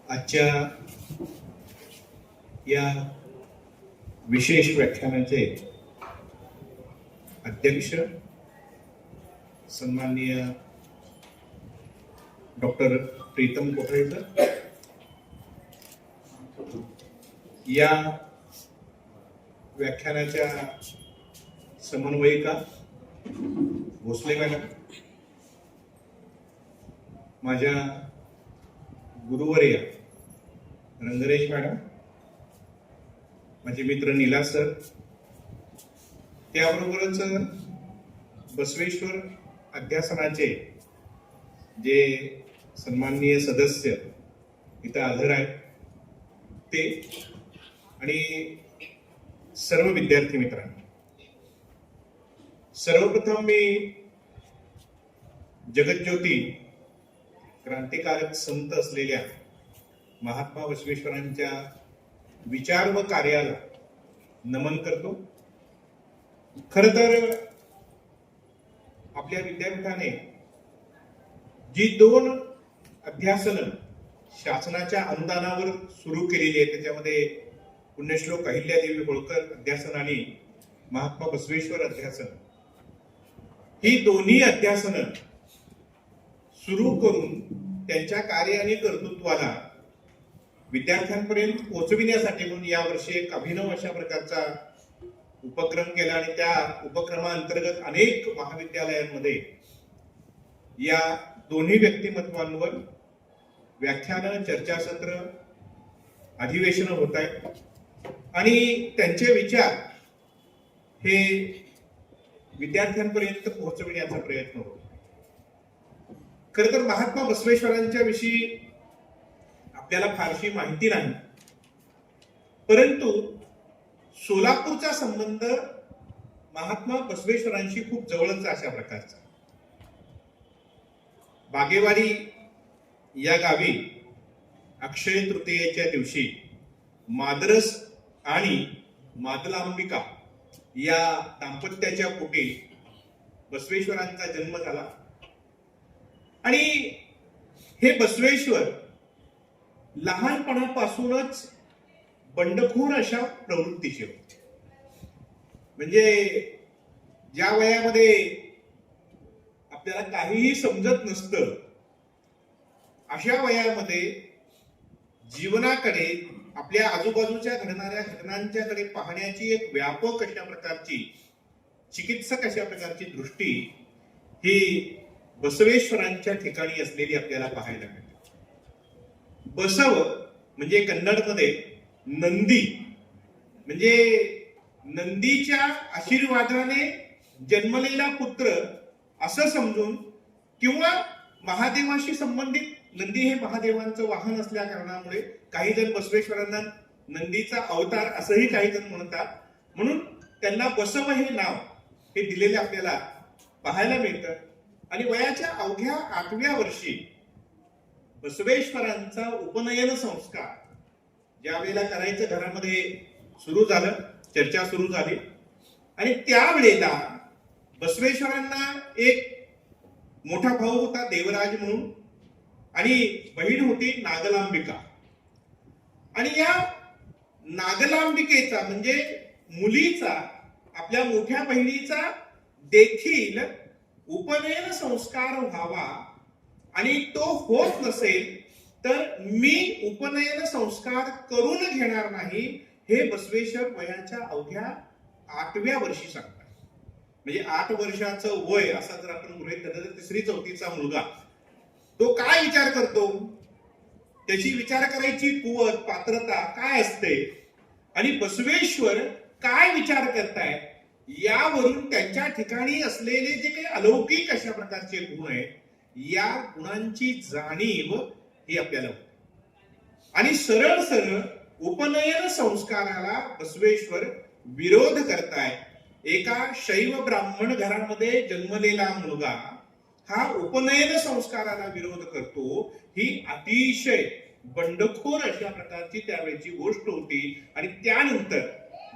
आजच्या या विशेष व्याख्यानाचे अध्यक्ष सन्माननीय डॉक्टर प्रीतम कोठरेकर, या व्याख्यानाच्या समन्वयिका भोसले मॅडम, माझ्या गुरुवर्य रंगरेश मॅडम, माझे मित्र नीला सर, त्याबरोबरच बसवेश्वर अध्यासनाचे जे सन्माननीय सदस्य इथं हजर आहेत ते, आणि सर्व विद्यार्थी मित्रांनो, सर्वप्रथम मी जगज्योती क्रांतिकारक संत असलेल्या महात्मा बसवेश्वरांच्या विचार व कार्याला नमन करतो. खर तर आपल्या विद्यापीठाने जी 2 अध्यासनं शासनाच्या अनुदानावर सुरू केलेली आहे, त्याच्यामध्ये पुण्यश्लोक अहिल्यादेवी होळकर अध्यासन आणि महात्मा बसवेश्वर अध्यासन, ही दोन्ही अध्यासनं सुरू करून त्यांच्या कार्य आणि कर्तृत्वाला विद्यार्थ्यांपर्यंत पोहोचविण्यासाठी म्हणून यावर्षी एक अभिनव अशा प्रकारचा उपक्रम केला आणि त्या उपक्रमाअंतर्गत अनेक महाविद्यालयांमध्ये या दोन्ही व्यक्तिमत्वांवर व्याख्यानं, चर्चासत्र, अधिवेशनं होत आहेत आणि त्यांचे विचार हे विद्यार्थ्यांपर्यंत पोहोचविण्याचा प्रयत्न होतो. खर तर महात्मा बसवेश्वरांच्या विषयी आपल्याला फारशी माहिती नाही, परंतु सोलापूरचा संबंध महात्मा बसवेश्वरांशी खूप जवळचा अशा प्रकारचा. बागेवाडी या गावी अक्षय तृतीयेच्या दिवशी माद्रस आणि मादलांबिका या दाम्पत्याच्या पोटी बसवेश्वरांचा जन्म झाला आणि हे बसवेश्वर लहानपणापासूनच बंडखोर अशा प्रवृत्तीचे होते. म्हणजे ज्या वयामध्ये आपल्याला काहीही समजत नसतं, अशा वयामध्ये जीवनाकडे, आपल्या आजूबाजूच्या घडणाऱ्या घटनांच्याकडे पाहण्याची एक व्यापक अशा प्रकारची, चिकित्सक अशा प्रकारची दृष्टी ही बसवेश्वरांच्या ठिकाणी असलेली आपल्याला पाहायला मिळते. बसव म्हणजे कन्नडमध्ये नंदी, म्हणजे नंदीच्या आशीर्वादाने जन्मलेला पुत्र असं समजून, किंवा महादेवाशी संबंधित, नंदी हे महादेवांचं वाहन असल्या कारणामुळे काही जण बसवेश्वरांना नंदीचा अवतार असंही काही जण म्हणतात, म्हणून त्यांना बसव हे नाव हे दिलेले आपल्याला पाहायला मिळतं. आणि वयाच्या अवघ्या 8व्या वर्षी बसवेश्वरांचा उपनयन संस्कार ज्या वेळेला करायचं घरामध्ये सुरू झालं, चर्चा सुरू झाली, आणि त्यावेळेला बसवेश्वरांना एक मोठा भाऊ होता देवराज म्हणून, आणि बहीण होती नागलांबिका. आणि या नागलांबिकेचा म्हणजे मुलीचा, आपल्या मोठ्या बहिणीचा देखील उपनयन संस्कार व्हावा, आणि तो होत नसेल तर मी उपनयन संस्कार करून घेणार नाही, हे बसवेश्वर वयाच्या अवघ्या 8व्या वर्षी सांगतात. म्हणजे 8 वर्षाचं वय असा जर आपण गृहीत धरलं तर 3री-4थीचा मुलगा तो काय विचार करतो, त्याची विचार करायची कुवत, पात्रता काय असते, आणि बसवेश्वर काय विचार करतायत, यावरून त्यांच्या ठिकाणी असलेले जे काही अलौकिक अशा प्रकारचे गुण आहेत, या गुणांची जाणीव ही आपल्याला होते. आणि सरळ सरळ उपनयन संस्काराला बसवेश्वर विरोध करतायत. एका शैव ब्राह्मण घरामध्ये जन्मलेला मुलगा हा उपनयन संस्काराला विरोध करतो, ही अतिशय बंडखोर अशा प्रकारची त्यावेळची गोष्ट होती. आणि त्यानंतर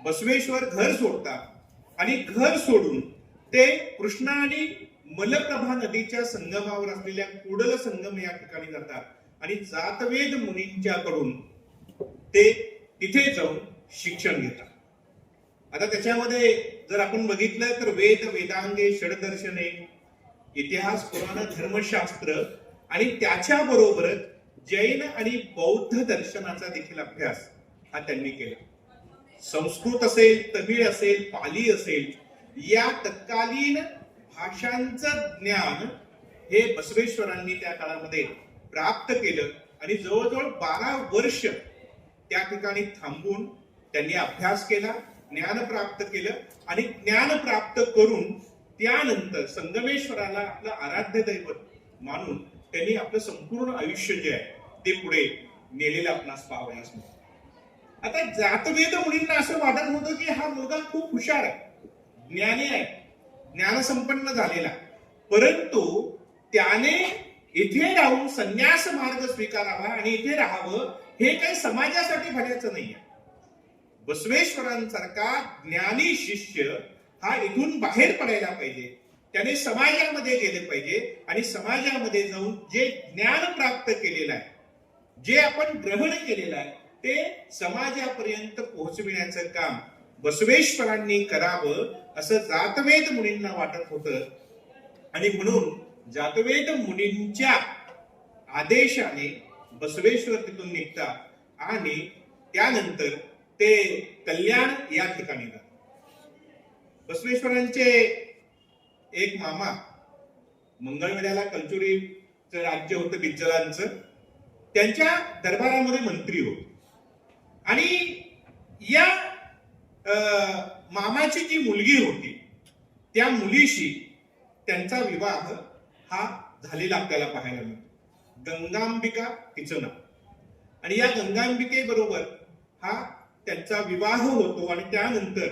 बसवेश्वर घर सोडतात, आणि घर सोडून ते कृष्णा आणि मलप्रभा नदीच्या संगमावर असलेल्या कुडल संगम या ठिकाणी जातात. आणि जातवेद मुनींच्याकडून ते तिथे जाऊन शिक्षण घेतात. आता त्याच्यामध्ये जर आपण बघितलं तर वेद, वेदांगे, षडदर्शने, इतिहास, पुराण, धर्मशास्त्र आणि त्याच्याबरोबरच जैन आणि बौद्ध दर्शनाचा देखील अभ्यास हा त्यांनी केला. संस्कृत असेल, तमिळ असेल, पाली असेल, या तत्कालीन भाषांचं ज्ञान हे बसवेश्वरांनी त्या काळामध्ये प्राप्त केलं आणि जवळजवळ 12 वर्ष त्या ठिकाणी थांबून त्यांनी अभ्यास केला, ज्ञान प्राप्त केलं आणि ज्ञान प्राप्त करून त्यानंतर संगमेश्वराला आपलं आराध्य दैवत मानून त्यांनी आपलं संपूर्ण आयुष्य जे आहे ते पुढे नेलेलं आपणास पाहावयास मिळतं. आता जातवेद मुलींना असं वाटत होतं की हा मुलगा खूप हुशार आहे, ज्ञानी आहे, ज्ञानसंपन्न झालेला, परंतु त्याने इथे राहून संन्यास मार्ग स्वीकारावा आणि इथे राहावं हे काही समाजासाठी भल्याचं नाहीये. बसवेश्वरांसारखा ज्ञानी शिष्य हा इथून बाहेर पडायला पाहिजे, त्याने समाजामध्ये गेले पाहिजे आणि समाजामध्ये जाऊन जे ज्ञान प्राप्त केलेलं आहे, जे आपण ग्रहण केलेलं आहे ते समाजापर्यंत पोहोचविण्याचं काम बसवेश्वरांनी करावं असं जातवेद मुनींना वाटत होतं. आणि म्हणून जातवेद मुनींच्या आदेशाने बसवेश्वर तिथून निघतात आणि त्यानंतर ते कल्याण या ठिकाणी जातात. बसवेश्वरांचे एक मामा, मंगळवेढ्याला कलचुरीचं राज्य होतं बिज्जलांचं, त्यांच्या दरबारामध्ये मंत्री होते आणि या मामाची जी मुलगी होती त्या मुलीशी त्यांचा विवाह हा झालेला आपल्याला पाहायला मिळतो. गंगांबिका तिचं नाव. आणि या गंगांबिके बरोबर हा त्यांचा विवाह होतो आणि त्यानंतर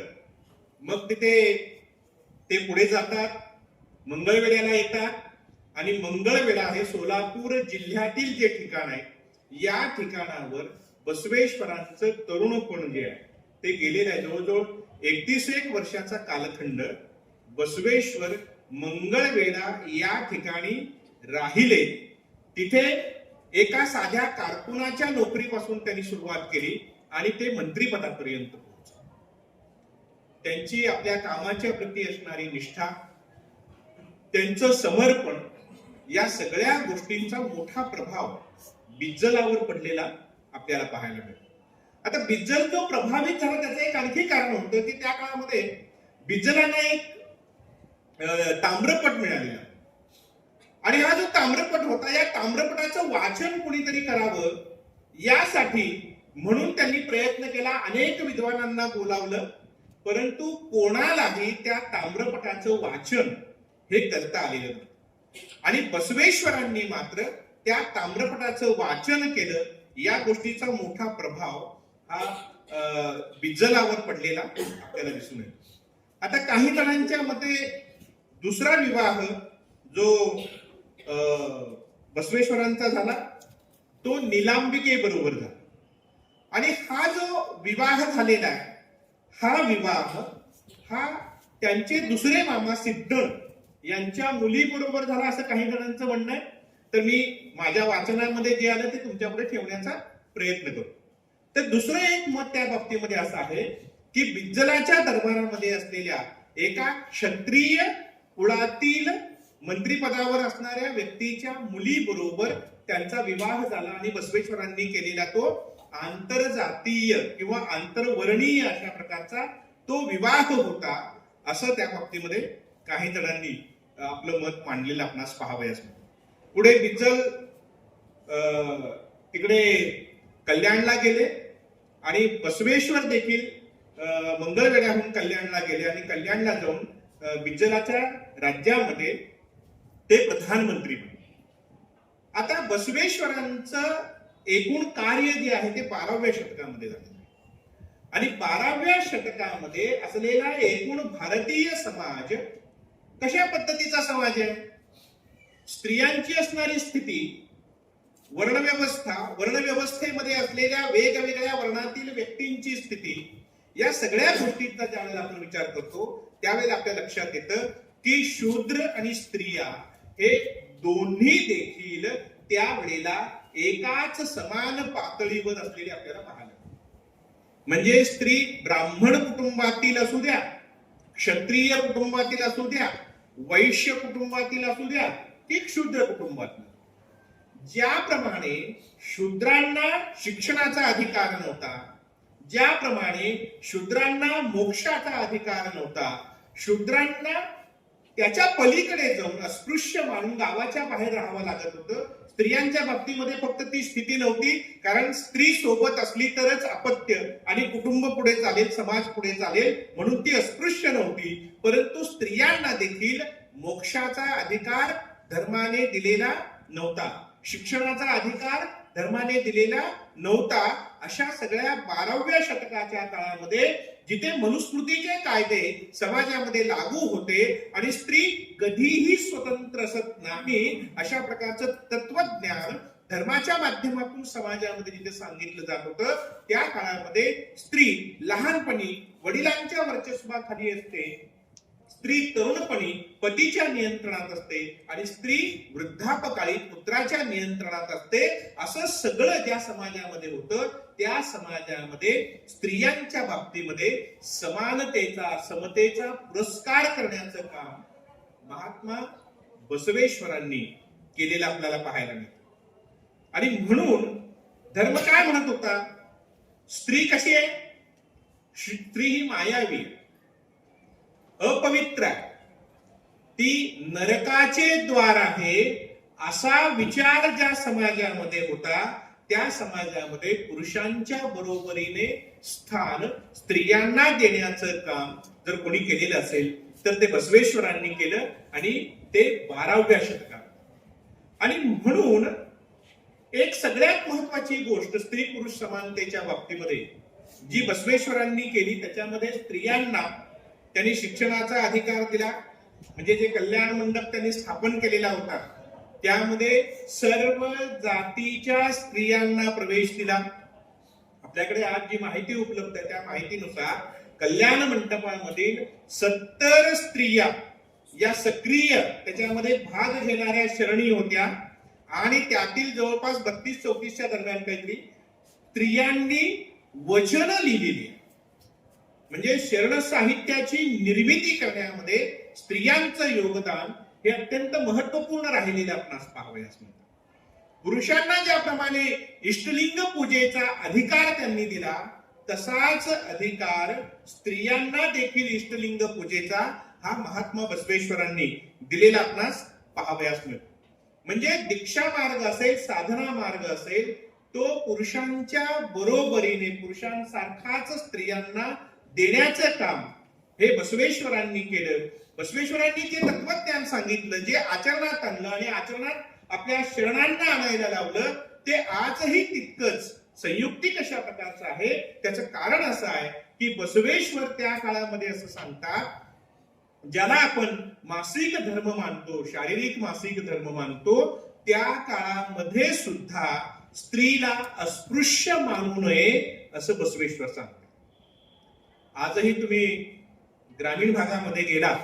मग तिथे ते पुढे जातात, मंगळवेढ्याला येतात आणि मंगळवेढा हे सोलापूर जिल्ह्यातील जे ठिकाण आहे या ठिकाणावर बसवेश्वरांचं तरुणपण जे आहे ते गेलेलं आहे. जवळजवळ 31 वर्षाचा कालखंड बसवेश्वर मंगळवेढा या ठिकाणी राहिले. तिथे एका साध्या कारकुनाच्या नोकरीपासून त्यांनी सुरुवात केली आणि ते मंत्रीपदापर्यंत पोहोचले. त्यांची आपल्या कामाच्या प्रती असणारी निष्ठा, त्यांचं समर्पण, या सगळ्या गोष्टींचा मोठा प्रभाव बिज्जलावर पडलेला आपल्याला पाहायला मिळतो. आता बिज्जल जो प्रभावित झाला त्याचं एक आणखी कारण होतं की त्या काळामध्ये बिज्जलांना एक ताम्रपट मिळालेला आणि हा जो ताम्रपट होता या ताम्रपटाचं वाचन कुणीतरी करावं यासाठी म्हणून त्यांनी प्रयत्न केला, अनेक विद्वानांना बोलावलं, परंतु कोणालाही त्या ताम्रपटाचं वाचन हे करता आलेलं नाही. आणि बसवेश्वरांनी मात्र त्या ताम्रपटाचं वाचन केलं. या गोष्टीचा मोठा प्रभाव हा बिज्जलावर पडलेला आपल्याला दिसून येतो. आता काही जणांच्या मते दुसरा विवाह जो बसवेश्वरांचा झाला तो निलांबिके बरोबर झाला आणि हा जो विवाह झालेला आहे हा विवाह हा त्यांचे दुसरे मामा सिद्धन यांच्या मुलीबरोबर झाला असं काही जणांचं म्हणणं आहे. तर मी माझ्या वाचनामध्ये जे आलं ते तुमच्यापुढे ठेवण्याचा प्रयत्न करतो. तर दुसरं एक मत त्या बाबतीमध्ये असं आहे की बिज्जलाच्या दरबारामध्ये असलेल्या एका क्षत्रिय कुळातील मंत्रिपदावर असणाऱ्या व्यक्तीच्या मुलीबरोबर त्यांचा विवाह झाला आणि बसवेश्वरांनी केलेला तो आंतरजातीय किंवा आंतरवर्णीय अशा प्रकारचा तो विवाह होता असं त्या बाबतीमध्ये काही जणांनी आपलं मत मांडलेलं आपणास पाहावयास मिळतं. पुढे बिज्जल तिकडे कल्याणला गेले आणि बसवेश्वर देखील मंगळवेढ्याहून कल्याणला गेले आणि कल्याणला जाऊन बिज्जलाच्या राज्यामध्ये ते प्रधानमंत्री बनले. आता बसवेश्वरांचं एकूण कार्य जे आहे ते 12व्या शतकामध्ये झालं आणि 12व्या शतकामध्ये असलेला एकूण भारतीय समाज कशा पद्धतीचा समाज आहे, स्त्रियांची असणारी स्थिती, वर्णव्यवस्था, वर्णव्यवस्थेमध्ये असलेल्या वेगवेगळ्या वर्णातील व्यक्तींची स्थिती, या सगळ्या गोष्टींचा ज्यावेळेला आपण विचार करतो त्यावेळेला आपल्या लक्षात येतं की शूद्र आणि स्त्रिया हे दोन्ही देखील त्यावेळेला एकाच समान पातळीवर असलेली आपल्याला पाहायला मिळते. म्हणजे स्त्री ब्राह्मण कुटुंबातील असू द्या, क्षत्रिय कुटुंबातील असू द्या, वैश्य कुटुंबातील असू द्या की शूद्र कुटुंबातील, ज्याप्रमाणे शूद्रांना शिक्षणाचा अधिकार नव्हता, ज्याप्रमाणे शूद्रांना मोक्षाचा अधिकार नव्हता, शूद्रांना त्याच्या पलीकडे जाऊन अस्पृश्य मानून गावाच्या बाहेर राहावं लागत होतं, स्त्रियांच्या बाबतीमध्ये फक्त ती स्थिती नव्हती, कारण स्त्री सोबत असली तरच अपत्य आणि कुटुंब पुढे चालेल, समाज पुढे चालेल, म्हणून ती अस्पृश्य नव्हती. परंतु स्त्रियांना देखील मोक्षाचा अधिकार धर्माने दिलेला नव्हता, शिक्षणाचा अधिकार धर्माने दिलेला नव्हता. अशा सगळ्या 12व्या शतकाच्या काळामध्ये जिथे मनुस्मृतीचे कायदे समाजामध्ये लागू होते आणि स्त्री कधीही स्वतंत्र असत नाही, अशा प्रकारचं तत्वज्ञान धर्माच्या माध्यमातून समाजामध्ये जिथे सांगितलं जात होतं, त्या काळामध्ये स्त्री लहानपणी वडिलांच्या वर्चस्वाखाली असते, स्त्री तरुणपणी पतीच्या नियंत्रणात असते आणि स्त्री वृद्धापकाळी पुत्राच्या नियंत्रणात असते. असं सगळं ज्या समाजामध्ये होतं, त्या समाजामध्ये स्त्रियांच्या बाबतीमध्ये समानतेचा, समतेचा पुरस्कार करण्याचं काम महात्मा बसवेश्वरांनी केलेलं आपल्याला पाहायला मिळतं. आणि म्हणून धर्म काय म्हणत होता? स्त्री कशी आहे? स्त्री ही मायावी आहे, अपवित्र आहे, ती नरकाचे द्वार आहे, असा विचार ज्या समाजामध्ये होता, त्या समाजामध्ये पुरुषांच्या बरोबरीने स्थान स्त्रियांना देण्याचं काम जर कोणी केलेलं असेल तर ते बसवेश्वरांनी केलं, आणि ते 12व्या शतकात. आणि म्हणून एक सगळ्यात महत्वाची गोष्ट स्त्री पुरुष समानतेच्या बाबतीमध्ये जी बसवेश्वरांनी केली, त्याच्यामध्ये स्त्रियांना त्यांनी शिक्षणाचा अधिकार दिला. म्हणजे जे कल्याण मंडप त्यांनी स्थापन केलेला होता, त्यामध्ये सर्व जातीच्या स्त्रियांना प्रवेश दिला. आपल्याकडे आज जी माहिती उपलब्ध आहे त्या माहितीनुसार कल्याण मंडपामधील 70 स्त्रिया या सक्रिय त्याच्यामध्ये भाग घेणाऱ्या शरणी होत्या, आणि त्यातील जवळपास 32-34च्या दरम्यान काहीतरी स्त्रियांनी वचन लिहिलेली. म्हणजे शरण साहित्याची निर्मिती करण्यामध्ये स्त्रियांचं योगदान हे अत्यंत महत्वपूर्ण राहिलेलं आपणास पाहावयास मिळतं. पुरुषांना ज्याप्रमाणे इष्टलिंग पूजेचा अधिकार त्यांनी दिला, तसाच अधिकार स्त्रियांना देखील इष्टलिंग पूजेचा हा महात्मा बसवेश्वरांनी दिलेला आपणास पाहावयास मिळतो. म्हणजे दीक्षा मार्ग असेल, साधना मार्ग असेल, तो पुरुषांच्या बरोबरीने पुरुषांसारखाच स्त्रियांना देण्याचं काम हे बसवेश्वरांनी केलं. बसवेश्वरांनी जे तत्वज्ञान सांगितलं, जे आचरणात आणलं आणि आचरणात आपल्या शरणांना आणायला लावलं, ते आजही तितकंच संयुक्तिक अशा प्रकारचं आहे. त्याचं कारण असं आहे की बसवेश्वर त्या काळामध्ये असं सांगतात, ज्याला आपण मासिक धर्म मानतो, शारीरिक मासिक धर्म मानतो, त्या काळामध्ये सुद्धा स्त्रीला अस्पृश्य मानू नये असं बसवेश्वर सांगतात. आजही तुम्ही ग्रामीण भागामध्ये गेला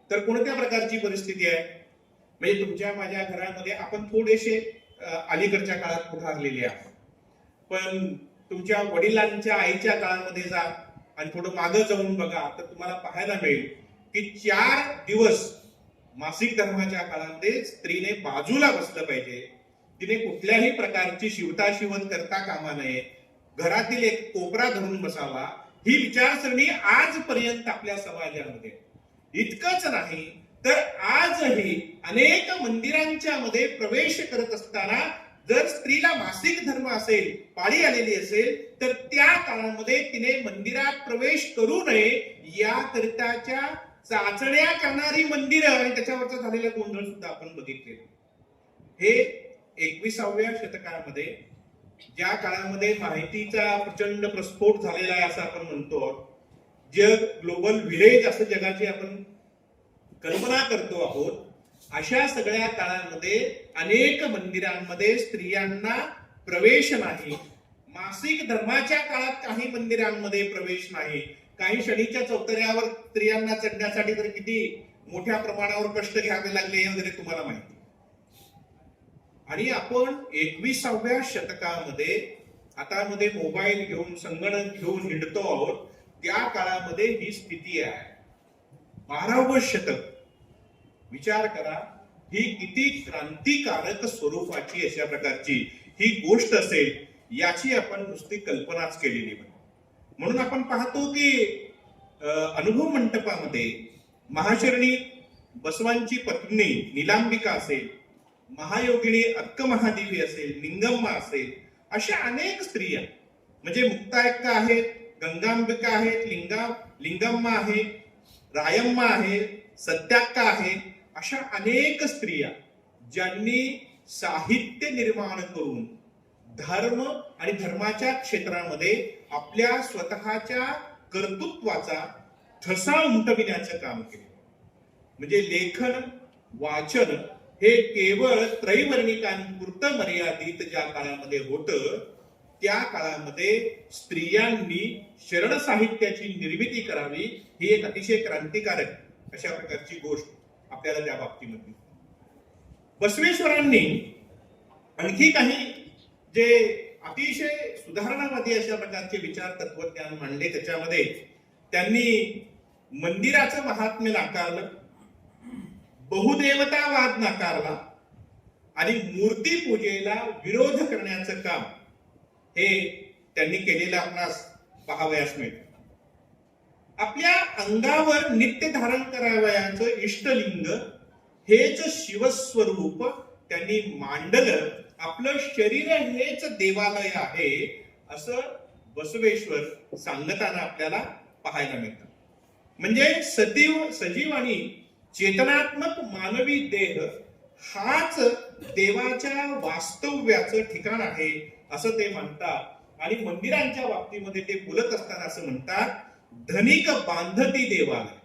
तर कोणत्या प्रकारची परिस्थिती आहे? म्हणजे तुमच्या माझ्या घरामध्ये आपण थोडेसे अलीकडच्या काळात पुढारलेले आहोत, पण तुमच्या वडिलांच्या आईच्या काळामध्ये जा आणि थोडं मागं जाऊन बघा तर तुम्हाला पाहायला मिळेल की 4 दिवस मासिक धर्माच्या काळामध्ये स्त्रीने बाजूला बसलं पाहिजे. तिने कुठल्याही प्रकारची शिवताशिवण करता कामा नये, घरातील एक कोपरा धरून बसावा, ही विचारसरणी आजपर्यंत आपल्या समाजामध्ये. इतकंच नाही तर आजही अनेक मंदिरांच्या मध्ये प्रवेश करत असताना जर स्त्रीला मासिक धर्म असेल, पाळी आलेली असेल, तर त्या काळामध्ये तिने मंदिरात प्रवेश करू नये याकरिताच्या चाचण्या करणारी मंदिरं आणि त्याच्यावरचा झालेला गोंधळ सुद्धा आपण बघितले. हे 21व्या शतकामध्ये ज्या काळामध्ये माहितीचा प्रचंड प्रस्फोट झालेला आहे असं आपण म्हणतो, जग ग्लोबल व्हिलेज असं जगाची आपण कल्पना करतो आहोत, अशा सगळ्या काळामध्ये अनेक मंदिरांमध्ये स्त्रियांना प्रवेश नाही. मासिक धर्माच्या काळात काही मंदिरांमध्ये प्रवेश नाही. काही शनीच्या चौतऱ्यावर स्त्रियांना चढण्यासाठी तर किती मोठ्या प्रमाणावर कष्ट घ्यावे लागले हे वगैरे तुम्हाला माहिती. आणि आपण 21व्या शतकामध्ये हातामध्ये मोबाईल घेऊन संगणक घेऊन हिंडतो आहोत. त्या काळामध्ये ही स्थिती आहे. 12वं शतक, विचार करा ही किती क्रांतिकारक स्वरूपाची अशा प्रकारची ही गोष्ट असेल याची आपण नुसती कल्पनाच केलेली नाही. म्हणून आपण पाहतो की अनुभव मंडपामध्ये महाशरणी बसवांची पत्नी निलांबिका असेल, महायोगिनी अक्क महादेवी असेल, लिंगम्मा असेल, अशा अनेक स्त्रिया म्हणजे मुक्तायक्का आहेत, गंगांबिका आहेत, लिंगम्मा आहे, रायम्मा आहे, सत्याक्का आहे, अशा अनेक स्त्रिया ज्यांनी साहित्य निर्माण करून धर्म आणि धर्माच्या क्षेत्रामध्ये आपल्या स्वतःच्या कर्तृत्वाचा ठसा उमटविण्याचं काम केले. म्हणजे लेखन वाचन हे केवळ त्रैवर्णिकांपुरतं मर्यादित ज्या काळामध्ये होतं, त्या काळामध्ये स्त्रियांनी शरण साहित्याची निर्मिती करावी ही एक अतिशय क्रांतिकारक अशा प्रकारची गोष्ट आपल्याला त्या बाबतीमध्ये. बसवेश्वरांनी आणखी काही जे अतिशय सुधारणावादी अशा प्रकारचे विचार तत्वज्ञान मांडले, त्याच्यामध्ये त्यांनी मंदिराचं महात्म्य नाकारलं, बहुदेवतावाद नाकारला आणि मूर्ती पूजेला विरोध करण्याचं काम हे त्यांनी केलेलं आपणास पाहावयास मिळतं. आपल्या अंगावर नित्य धारण करावयाचं इष्टलिंग हेच शिवस्वरूप त्यांनी मांडलं. आपलं शरीर हेच देवालय आहे असं बसवेश्वर सांगताना आपल्याला पाहायला मिळतं. म्हणजे सजीव आणि चेतनात्मक मानवी देह हाच देवाच्या वास्तव्याचं ठिकाण आहे असं ते म्हणतात. आणि मंदिरांच्या बाबतीमध्ये ते बोलत असताना असं म्हणतात, धनिक बांधती देवालय.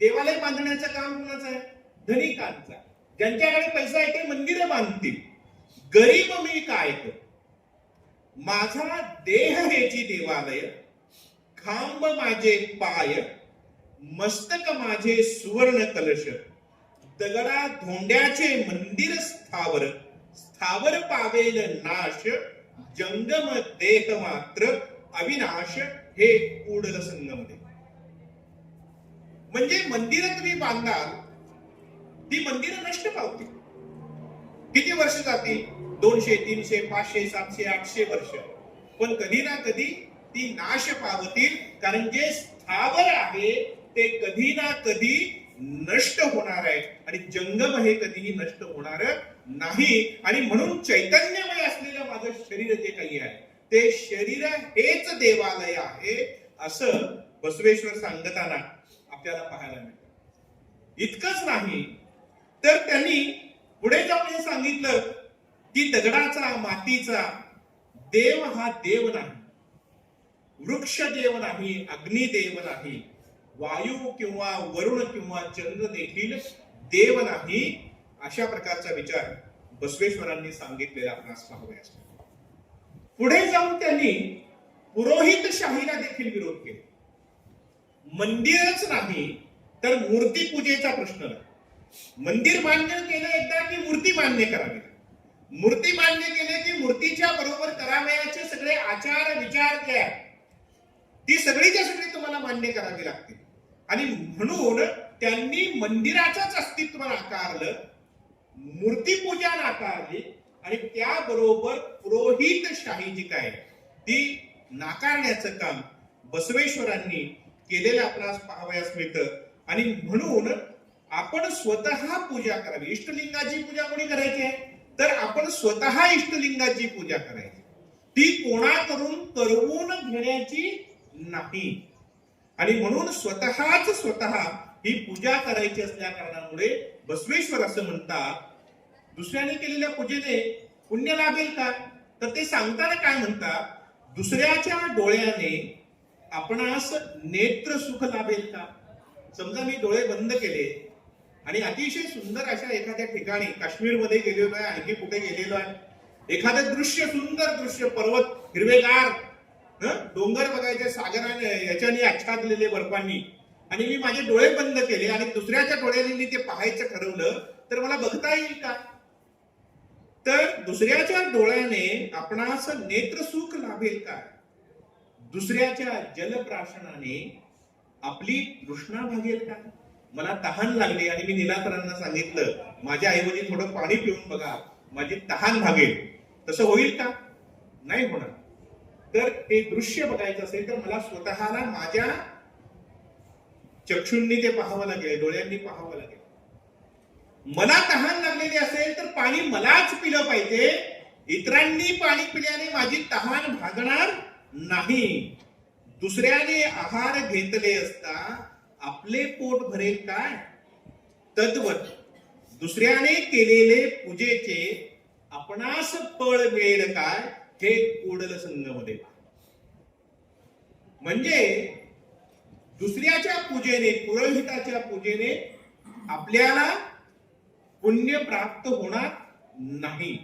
देवालय बांधण्याचं काम कोणाचं आहे? धनिकांचा. ज्यांच्याकडे पैसा आहे ते मंदिरं बांधतील. गरीब मी काय कर, माझा देह हेची देवालय, खांब माझे पाय, मस्तक माझे सुवर्ण कलश, दगडा धोंड्याचे मंदिर स्थावर, स्थावर पावेल नाश, जंगम देह मात्र अविनाश हे उडल संगमदे. म्हणजे मंदिर तुम्ही बांधाल, ती मंदिरं नष्ट पावतील. किती वर्ष जातील? 200, 300, 500, 700, 800 वर्ष. पण कधी ना कधी ती नाश पावतील. कारण जे स्थावर आहे ते कधी ना कधी नष्ट होणार आहे आणि जंगम हे कधीही नष्ट होणार नाही. आणि म्हणून चैतन्यमय असलेलं माझं शरीर जे काही आहे ते शरीर हेच देवालय आहे असं बसवेश्वर सांगताना आपल्याला पाहायला मिळतं. इतकंच नाही तर त्यांनी पुढे जाऊन हे सांगितलं की दगडाचा मातीचा देव हा देव नाही, वृक्ष देव नाही, अग्नी देव नाही, वायू किंवा वरुण किंवा चंद्र देखील देव नाही. अशा प्रकारचा विचार बसवेश्वरांनी सांगितलेला आपणास पाहावयास. पुढे जाऊन त्यांनी पुरोहितशाहीला देखील विरोध केला. मंदिरच नाही तर मूर्ती पूजेचा प्रश्न नाही. मंदिर मान्य केलं एकदा की मूर्ती मान्य करावी. मूर्ती मान्य केले की मूर्तीच्या बरोबर करावयाचे सगळे आचार विचार जे आहेत ती सगळीच्या सगळी तुम्हाला मान्य करावी लागतील. आणि म्हणून त्यांनी मंदिराचंच अस्तित्व नाकारलं, मूर्तीपूजा नाकारली आणि त्याबरोबर पुरोहितशाही जी काय ती नाकारण्याचं काम बसवेश्वरांनी केलेलं आपल्याला पाहावयास मिळतं. आणि म्हणून आपण स्वतः पूजा करावी. इष्टलिंगाची पूजा कोणी करायची आहे तर आपण स्वतः इष्टलिंगाची पूजा करायची, ती कोणाकडून करवून घेण्याची नाही. आणि म्हणून स्वतः ही पूजा करायची असल्या कारणामुळे बसवेश्वर असं म्हणतात, दुसऱ्याने केलेल्या पूजेने पुण्य लाभेल का? तर ते सांगताना काय म्हणतात, दुसऱ्याच्या डोळ्याने आपणास नेत्र सुख लाभेल का? समजा मी डोळे बंद केले आणि अतिशय सुंदर अशा एखाद्या ठिकाणी काश्मीरमध्ये गेलेलो आहे, आणखी कुठे गेलेलो आहे, एखादं दृश्य, सुंदर दृश्य, पर्वत हिरवेगार, डोंगर बघायचे सागराने याच्याने आच्छादलेले बर्फांनी, आणि मी माझे डोळे बंद केले आणि दुसऱ्याच्या डोळ्याने मी ते पाहायचं ठरवलं तर मला बघता येईल का? तर दुसऱ्याच्या डोळ्याने आपणास नेत्रसुख लाभेल काय? दुसऱ्याच्या जलप्राशनाने आपली तृष्णा भागेल का? मला तहान लागली आणि मी निलाकरांना सांगितलं माझ्या ऐवजी थोडं पाणी पिऊन बघा, माझी तहान भागेल, तसं होईल का? नाही होणार. तर ते दृश्य बघायचं असेल तर मला स्वतःला माझ्या चक्षुंनी ते पाहावं लागेल, डोळ्यांनी पाहावं लागेल. मला तहान लागलेली असेल तर पाणी मलाच पिलं पाहिजे. इतरांनी पाणी पिल्याने माझी तहान भागणार नाही. दुसऱ्याने आहार घेतले असता आपले पोट भरेल काय? तद्वत दुसऱ्याने केलेले पूजेचे आपणास फळ मिळेल काय? हे कोडल संघमध्ये. म्हणजे दुसऱ्याच्या पूजेने, पुरोहिताच्या पूजेने आपल्याला पुण्य प्राप्त होणार नाही,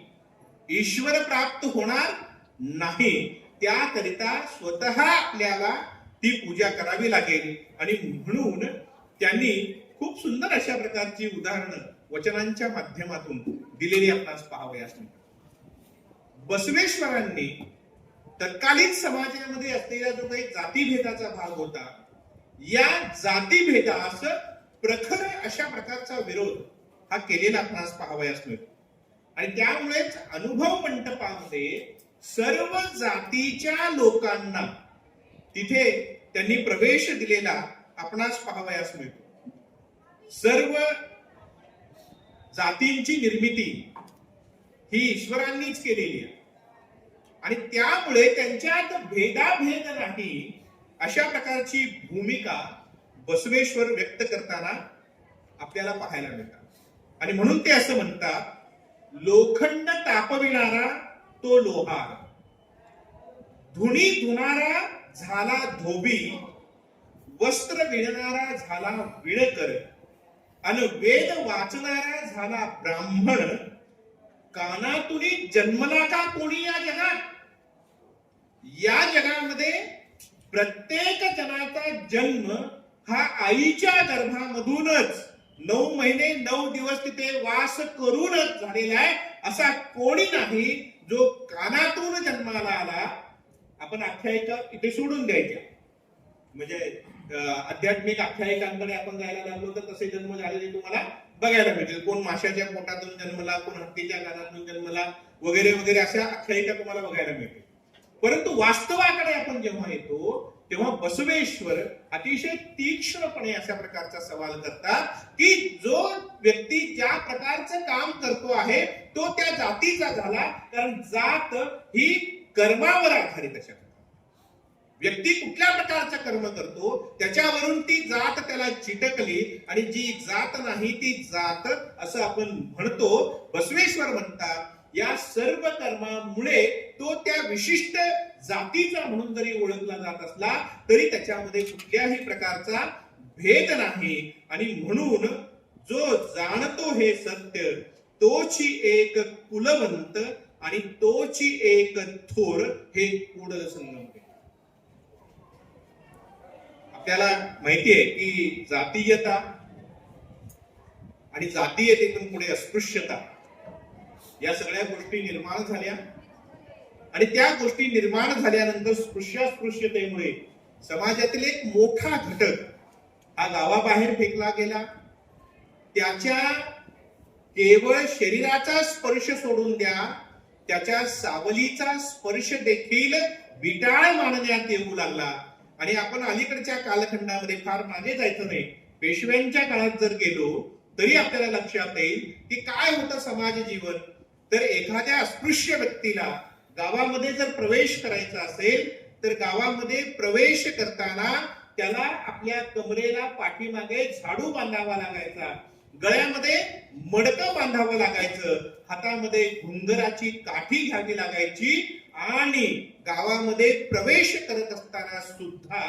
ईश्वर प्राप्त होणार नाही. त्याकरिता स्वतः आपल्याला ती पूजा करावी लागेल. आणि म्हणून त्यांनी खूप सुंदर अशा प्रकारची उदाहरणं वचनांच्या माध्यमातून दिलेली आपणास पाहावयास मिळतात. बसवेश्वरांनी तत्कालीन समाजामध्ये असलेला जो काही जातीभेदाचा भाग होता, या जातीभेदास प्रखर अशा प्रकारचा विरोध हा केलेला आपणास पाहावयास मिळतो. आणि त्यामुळेच अनुभव मंडपामध्ये सर्व जातीच्या लोकांना तिथे त्यांनी प्रवेश दिलेला आपणास पाहावयास मिळतो. सर्व जातींची निर्मिती ही ईश्वरांनीच केलेली आहे आणि त्यामुळे त्यांच्यात भेदाभेद नाही अशा प्रकारची भूमिका बसवेश्वर व्यक्त करताना आपल्याला पाहायला मिळतात. आणि म्हणून ते असं म्हणतात, लोखंड तापविणारा तो लोहार, धुणी धुणारा झाला धोबी, वस्त्र विणणारा झाला विणकर, आणि वेद वाचणारा झाला ब्राह्मण. कानातुनी जन्मला का कोणी या जगात? या जगामध्ये प्रत्येक जनाचा जन्म हा आईच्या गर्भामधूनच 9 महिने 9 दिवस तिथे वास करूनच झालेला आहे. असा कोणी नाही जो कानातून जन्माला आला. आपण आख्यायिका इथे सोडून द्यायच्या, म्हणजे आध्यात्मिक आख्यायिकांकडे आपण जायला लागलो तर तसे जन्म झालेले तुम्हाला बघायला मिळतील. कोण माशाच्या पोटातून जन्मला, कोण हत्तीच्या कानातून जन्मला, वगैरे वगैरे अशा आख्यायिका तुम्हाला बघायला मिळतील. परंतु वास्तवाकडे आपण जेव्हा येतो तेव्हा बसवेश्वर अतिशय तीक्ष्णपणे अशा प्रकारचा सवाल करतात की जो व्यक्ती ज्या प्रकारचं काम करतो आहे तो त्या जातीचा झाला. कारण जात ही कर्मावर आधारित अशा व्यक्ती कुठल्या प्रकारचं कर्म करतो त्याच्यावरून ती जात त्याला चिटकली आणि जी जात नाही ती जात असं आपण म्हणतो. बसवेश्वर म्हणतात या सर्व कर्मामुळे तो त्या विशिष्ट जातीचा म्हणून जरी ओळखला जात असला तरी त्याच्यामध्ये कुठल्याही प्रकारचा भेद नाही. आणि म्हणून जो जाणतो हे सत्य तोची एक कुलवंत आणि तोची एक थोर, हे कुडल संगम. आपल्याला माहितीये की जातीयता आणि जातीयतेतून पुढे अस्पृश्यता या सगळ्या गोष्टी निर्माण झाल्या. आणि त्या गोष्टी निर्माण झाल्यानंतर स्पृश्यतेमुळे समाजातील एक मोठा घटक हा गावाबाहेर फेकला गेला. त्याच्या केवळ शरीराचा स्पर्श सोडून द्या, त्याच्या सावलीचा स्पर्श देखील विटाळ मानण्यात येऊ लागला. आणि आपण अलीकडच्या कालखंडामध्ये, फार मागे जायचं नाही, पेशव्यांच्या काळात जर गेलो तरी आपल्याला लक्षात येईल की काय होतं समाज जीवन. तर एखाद्या अस्पृश्य व्यक्तीला गावामध्ये जर प्रवेश करायचा असेल तर गावामध्ये प्रवेश करताना त्याला आपल्या कमरेला पाठीमागे झाडू बांधावा लागायचा, गळ्यामध्ये मडकं बांधावं लागायचं, हातामध्ये घुंगराची काठी घ्यावी लागायची. आणि गावामध्ये प्रवेश करत असताना सुद्धा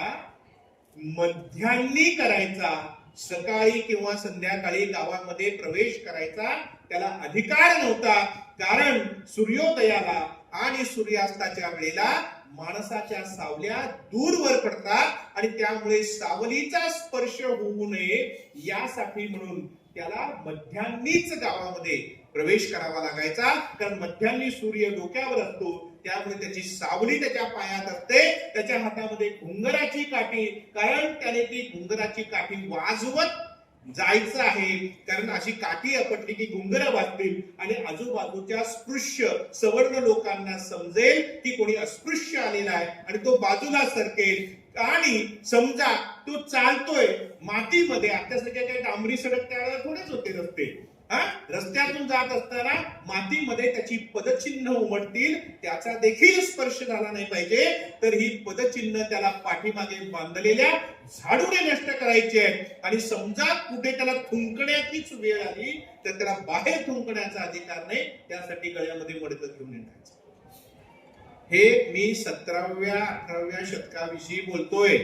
मध्यान्ही करायचा, सकाळी किंवा संध्याकाळी गावामध्ये प्रवेश करायचा त्याला अधिकार नव्हता. कारण सूर्योदयाला आणि सूर्यास्ताच्या वेळेला माणसाच्या सावल्या दूरवर पडतात आणि त्यामुळे सावलीचा स्पर्श होऊ नये यासाठी म्हणून त्याला मध्यान्हीच गावामध्ये प्रवेश करावा लागायचा, कारण मध्यान्ही सूर्य डोक्यावर असतो, त्यामुळे त्याची सावली त्याच्या पायात असते, त्याच्या हातामध्ये घुंगराची काठी, कारण त्याने ती घुंगराची काठी वाजवत जायचं आहे, कारण अशी काठी आपटली की घुंगर वाजतील आणि आजूबाजूच्या स्पृश्य सवर्ण लोकांना समजेल की कोणी अस्पृश्य आलेला आहे आणि तो बाजूला सरकेल. आणि समजा तो चालतोय मातीमध्ये, आतासारख्या काही डांबरी सडक त्यावेळेला थोडेच होते रस्ते, रस्त्यातून जात असताना मातीमध्ये त्याची पदचिन्ह उमटतील, त्याचा देखील स्पर्श झाला नाही पाहिजे, तर ही पदचिन्ह त्याला पाठीमागे बांधलेल्या झाडूने नष्ट करायची आहे. आणि समजा कुठे त्याला थुंकण्याचीच वेळ आली तर त्याला बाहेर थुंकण्याचा अधिकार नाही, त्यासाठी गळ्यामध्ये मडकं घेऊन येण्याचं. हे मी 17व्या-18व्या शतकाविषयी बोलतोय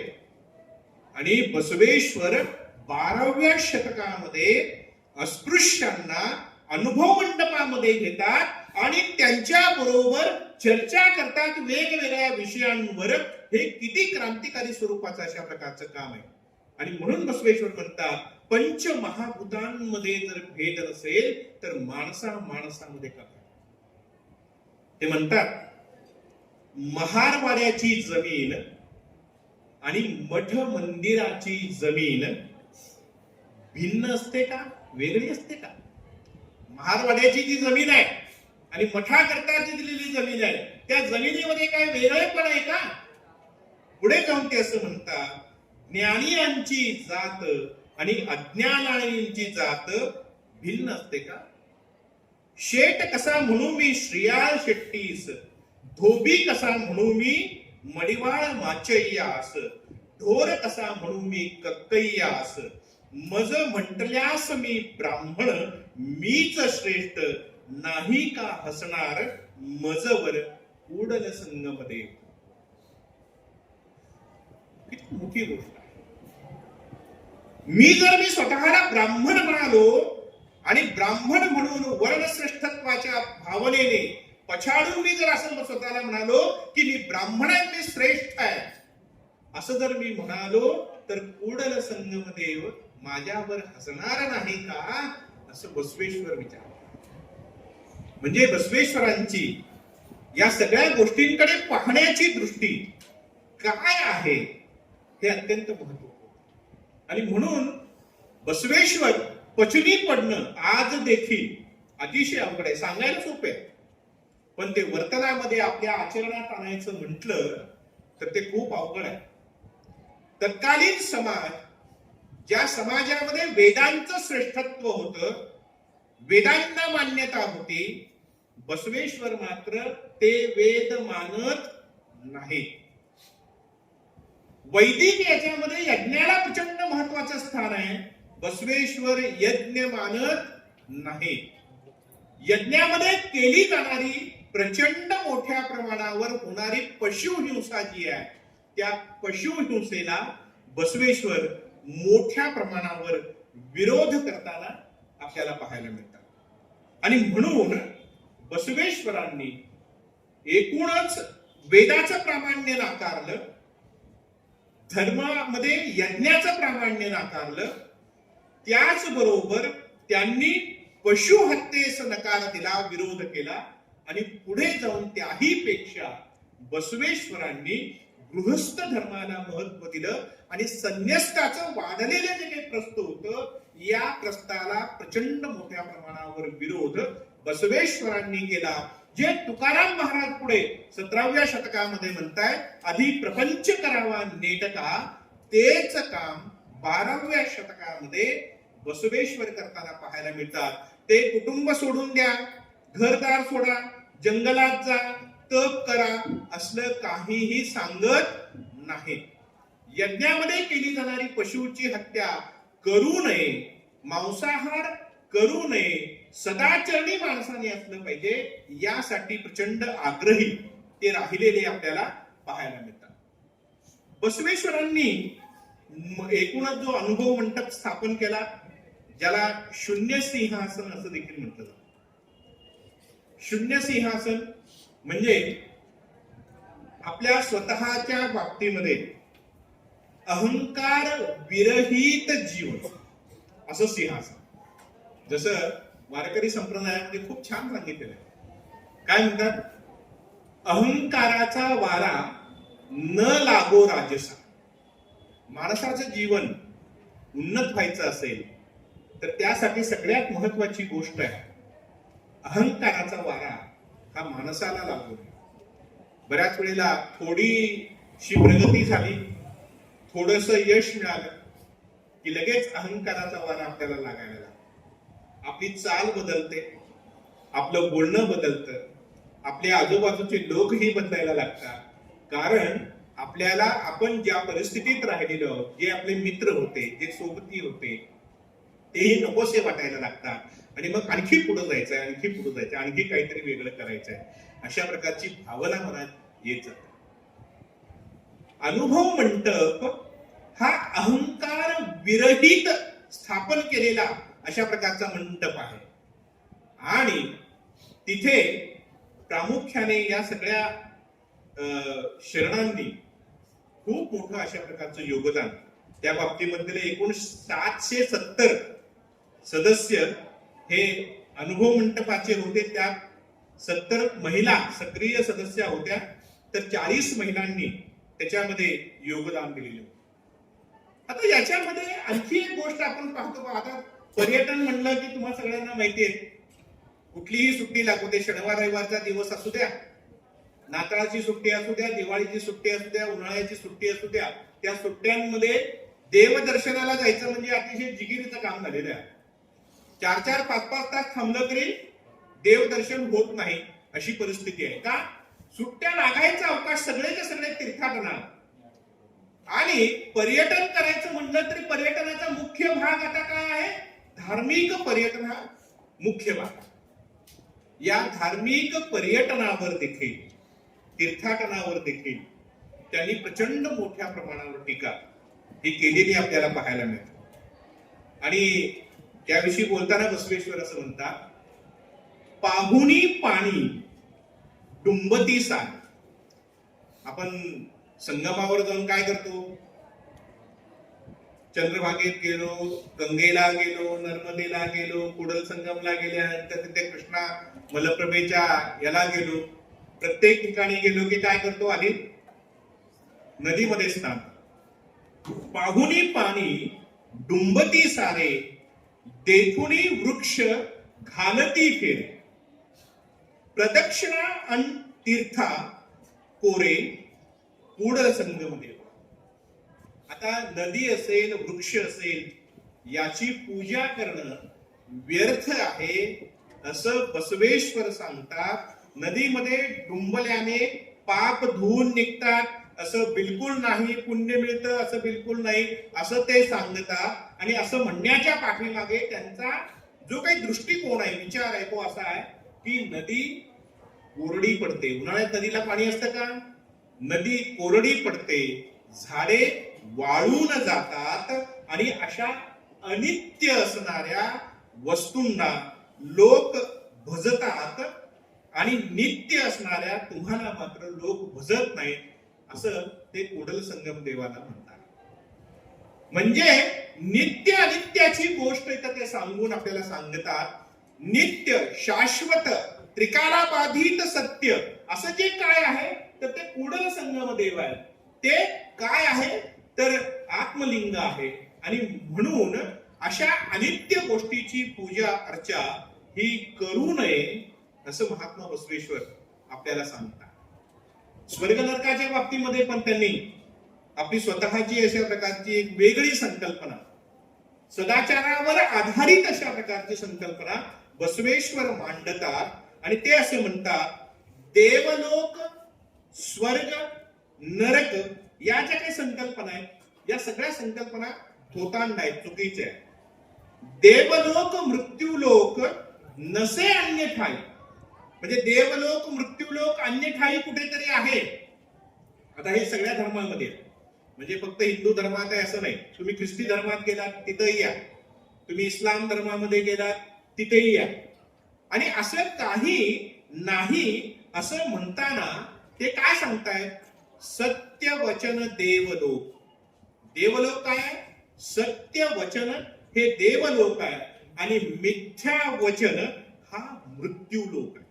आणि बसवेश्वर 12व्या शतकामध्ये अस्पृश्यांना अनुभव मंडपामध्ये घेतात आणि त्यांच्या बरोबर चर्चा करतात वेगवेगळ्या विषयांवर. हे किती क्रांतिकारी स्वरूपाचं अशा प्रकारचं काम आहे. आणि म्हणून बसवेश्वर म्हणतात, पंचमहाभूतांमध्ये जर भेद नसेल तर माणसामध्ये का? ते म्हणतात, महारवाड्याची जमीन आणि मठ मंदिराची जमीन भिन्न असते का, वेगळी असते का? महारवाड्याची जी जमीन आहे आणि मठाकरता जी दिलेली जमीन आहे, त्या जमिनीमध्ये काय वेगळेपण आहे का? पुढे जाऊन ते असं म्हणतात, ज्ञानियांची जात आणि अज्ञानांची जात भिन्न असते का? शेट कसा म्हणू मी श्रियाळ शेट्टीस, धोबी कसा म्हणू मी मडिवाळ माचय्यास, ढोर कसा म्हणू मी कक्कय्यास, मज म्हटल्यास मी ब्राह्मण मीच श्रेष्ठ, नाही का हसणार मजवर उडल संगमध्ये. किती मोठी गोष्ट आहे. मी स्वतःला ब्राह्मण म्हणालो आणि ब्राह्मण म्हणून वर्णश्रेष्ठत्वाच्या भावनेने पछाडून मी जर असं स्वतःला म्हणालो की मी ब्राह्मण आहे, मी श्रेष्ठ आहे, असं जर मी म्हणालो तर उडल संगमदेव माझ्यावर हसणार नाही का, असं बसवेश्वर विचार. म्हणजे बसवेश्वरांची या सगळ्या गोष्टींकडे पाहण्याची दृष्टी काय आहे हे अत्यंत महत्त्वाचं. आणि म्हणून बसवेश्वर पचनी पडणं आज देखील अतिशय अवघड आहे. सांगायला सोपे आहे, पण ते वर्तनामध्ये आपल्या आचरणात आणायचं म्हटलं तर ते खूप अवघड आहे. तत्कालीन समाज, ज्या समाजामध्ये वेदांचं श्रेष्ठत्व होतं, वेदांना मान्यता होती, बसवेश्वर मात्र ते वेद मानत नाही. वैदिक याच्यामध्ये यज्ञाला प्रचंड महत्वाचं स्थान आहे, बसवेश्वर यज्ञ मानत नाही. यज्ञामध्ये केली जाणारी प्रचंड मोठ्या प्रमाणावर होणारी पशुहिंसा जी आहे, त्या पशुहिंसेला बसवेश्वर मोठ्या प्रमाणावर विरोध करताना आपल्याला पाहायला मिळतात. आणि म्हणून बसवेश्वरांनी एकूणच वेदाचं प्रामाण्य नाकारलं, धर्मामध्ये यज्ञाचं प्रामाण्य नाकारलं, त्याचबरोबर त्यांनी पशु हत्येस नकार दिला, विरोध केला. आणि पुढे जाऊन त्याही पेक्षा बसवेश्वरांनी गृहस्थ धर्माला महत्व दिलं आणि संन्यस्ताचं वाढलेलं जे काही प्रस्थ होतं, या प्रस्थाला प्रचंड मोठ्या प्रमाणावर विरोध बसवेश्वरांनी केला. जे तुकाराम महाराज पुढे 17व्या शतकामध्ये म्हणताय, आधी प्रपंच करावा नेटका, तेच काम 12व्या शतकामध्ये बसवेश्वर करताना पाहायला मिळतात. ते कुटुंब सोडून द्या, घरदार सोडा, जंगलात जा, तप करा, असलं काहीही सांगत नाही. यज्ञामध्ये केली जाणारी पशुची हत्या करू नये, मांसाहार करू नये, सदाचरणी माणसाने असलं पाहिजे, यासाठी प्रचंड आग्रही ते राहिलेले आपल्याला पाहायला मिळतात. बसवेश्वरांनी एकूणच जो अनुभव मंडप स्थापन केला, ज्याला शून्य सिंहासन असं देखील म्हटलं जातं. शून्य सिंहासन म्हणजे आपल्या स्वतःच्या बाबतीमध्ये अहंकार विरहित जीवन, असं सिंहासन. जसं वारकरी संप्रदायामध्ये खूप छान सांगितलेलं आहे. काय म्हणतात? अहंकाराचा वारा न लागो राजसा. माणसाचं जीवन उन्नत व्हायचं असेल तर त्यासाठी सगळ्यात महत्वाची गोष्ट आहे, अहंकाराचा वारा हा माणसाला लागू नये. बऱ्याच वेळेला थोडीशी प्रगती झाली, थोडस यश मिळालं की लगेच अहंकाराचा वारा आपल्याला लागायला लागतो. आपली चाल बदलते, आपलं बोलणं बदलतं, आपल्या आजूबाजूचे लोकही बदलायला लागतात. कारण आपल्याला आपण ज्या परिस्थितीत राहिलेलो आहोत, जे आपले मित्र होते, जे सोबती होते, तेही नकोसे वाटायला लागतात आणि मग आणखी पुढे जायचंय, आणखी पुढे जायचंय, आणखी काहीतरी वेगळं करायचंय, अशा प्रकारची भावना मनात येत जाते. अनुभव मंडप हा अहंकार विरहित स्थापन केलेला अशा प्रकारचा मंडप आहे आणि तिथे प्रामुख्याने या सगळ्या शरणांनी खूप मोठं अशा प्रकारचं योगदान, त्या बाबतीमधले एकूण 770 सदस्य हे अनुभव मंडपाचे होते. त्यात 70 महिला सक्रिय सदस्य होत्या, तर 40 महिलांनी त्याच्यामध्ये योगदान दिलेले. आता याच्यामध्ये आणखी एक गोष्ट आपण पाहतो. आता पर्यटन म्हणलं की तुम्हाला सगळ्यांना माहिती आहे, कुठलीही सुट्टी लागू दे, शनिवार रविवारचा दिवस असू द्या, नाताळाची सुट्टी असू द्या, दिवाळीची सुट्टी असू द्या, उन्हाळ्याची सुट्टी असू द्या, त्या सुट्ट्यांमध्ये देवदर्शनाला जायचं म्हणजे अतिशय जिगिरीचं काम झालेलं आहे. 4-4, 5-5 तास थांबलं तरी देवदर्शन होत नाही अशी परिस्थिती आहे. का? सुट्ट्या लागायचा अवकाश सगळेच्या सगळे तीर्थाटना. आणि पर्यटन करायचं म्हणलं तरी पर्यटनाचा मुख्य भाग आता काय आहे? धार्मिक पर्यटन हा मुख्य भाग. या धार्मिक पर्यटनावर देखील, तीर्थाटनावर देखील त्यांनी प्रचंड मोठ्या प्रमाणावर टीका ही केलेली आपल्याला पाहायला मिळते. आणि त्याविषयी बोलताना बसवेश्वर असं म्हणतात, पाहुणी पाणी डुंबती सार. आपण संगमावर जाऊन काय करतो? चंद्रभागेत गेलो, गंगेला गेलो, नर्मदेला गेलो, कुडल संगमला गेल्यानंतर तिथे कृष्णा मलप्रभेच्या याला गेलो. प्रत्येक ठिकाणी गेलो की काय करतो? आधी नदीमध्ये स्नान. पाहुणी पाणी डुंबती सारे, देखुनी वृक्ष घालती फेरे. प्रदक्षिणा अन तीर्था कोरे कुडल संगम देव. आता नदी असेल, वृक्ष असेल, याची पूजा करणं व्यर्थ आहे असं बसवेश्वर सांगतात. नदीमध्ये डुंबल्याने पाप धुवून निघतात असं बिलकुल नाही, पुण्य मिळतं असं बिलकुल नाही असं ते सांगतात. आणि असं म्हणण्याच्या पाठीमागे त्यांचा जो काही दृष्टिकोन आहे, विचार आहे, तो असा आहे की नदी कोरडी पडते. उन्हाळ्यात नदीला पाणी असतं का? नदी कोरडी पडते, झाडे वाळून जातात आणि अशा अनित्य असणाऱ्या वस्तूंना लोक भजतात आणि नित्य असणाऱ्या तुम्हाला मात्र लोक भजत नाही असं ते कुडल संगम देवाला म्हणतात. म्हणजे नित्य अनित्याची गोष्ट इथं ते सांगून आपल्याला सांगतात. नित्य, शाश्वत, त्रिकालाबाधित सत्य असं जे काय आहे तर ते कुडल संगम देव आहे. ते काय आहे तर आत्मलिंग आहे. आणि म्हणून अशा अनित्य गोष्टीची पूजा अर्चा ही करू नये असं महात्मा बसवेश्वर आपल्याला सांगतात. स्वर्ग नरकाच्या बाबतीमध्ये पण त्यांनी आपली स्वतःची अशा प्रकारची एक वेगळी संकल्पना, सदाचारावर आधारित अशा प्रकारची संकल्पना बसवेश्वर मांडतात. आणि ते असे म्हणतात, देवलोक, स्वर्ग, नरक या ज्या काही संकल्पना आहेत, या सगळ्या संकल्पना थोतांड आहेत, चुकीच्या आहेत. देवलोक मृत्यूलोक नसे अन्य ठाई. म्हणजे देवलोक, मृत्यूलोक अन्य ठाई कुठेतरी आहे. आता हे सगळ्या धर्मांमध्ये आहे, म्हणजे फक्त हिंदू धर्मात आहे असं नाही. तुम्ही ख्रिस्ती धर्मात गेलात तिथेही या, तुम्ही इस्लाम धर्मामध्ये गेलात तिथेही या. आणि असं काही नाही असं म्हणताना ते काय सांगतायत? सत्य वचन देवलोक. देवलोक काय आहे? सत्य वचन हे देवलोक आहे. आणि मिथ्या वचन हा मृत्यू लोक आहे.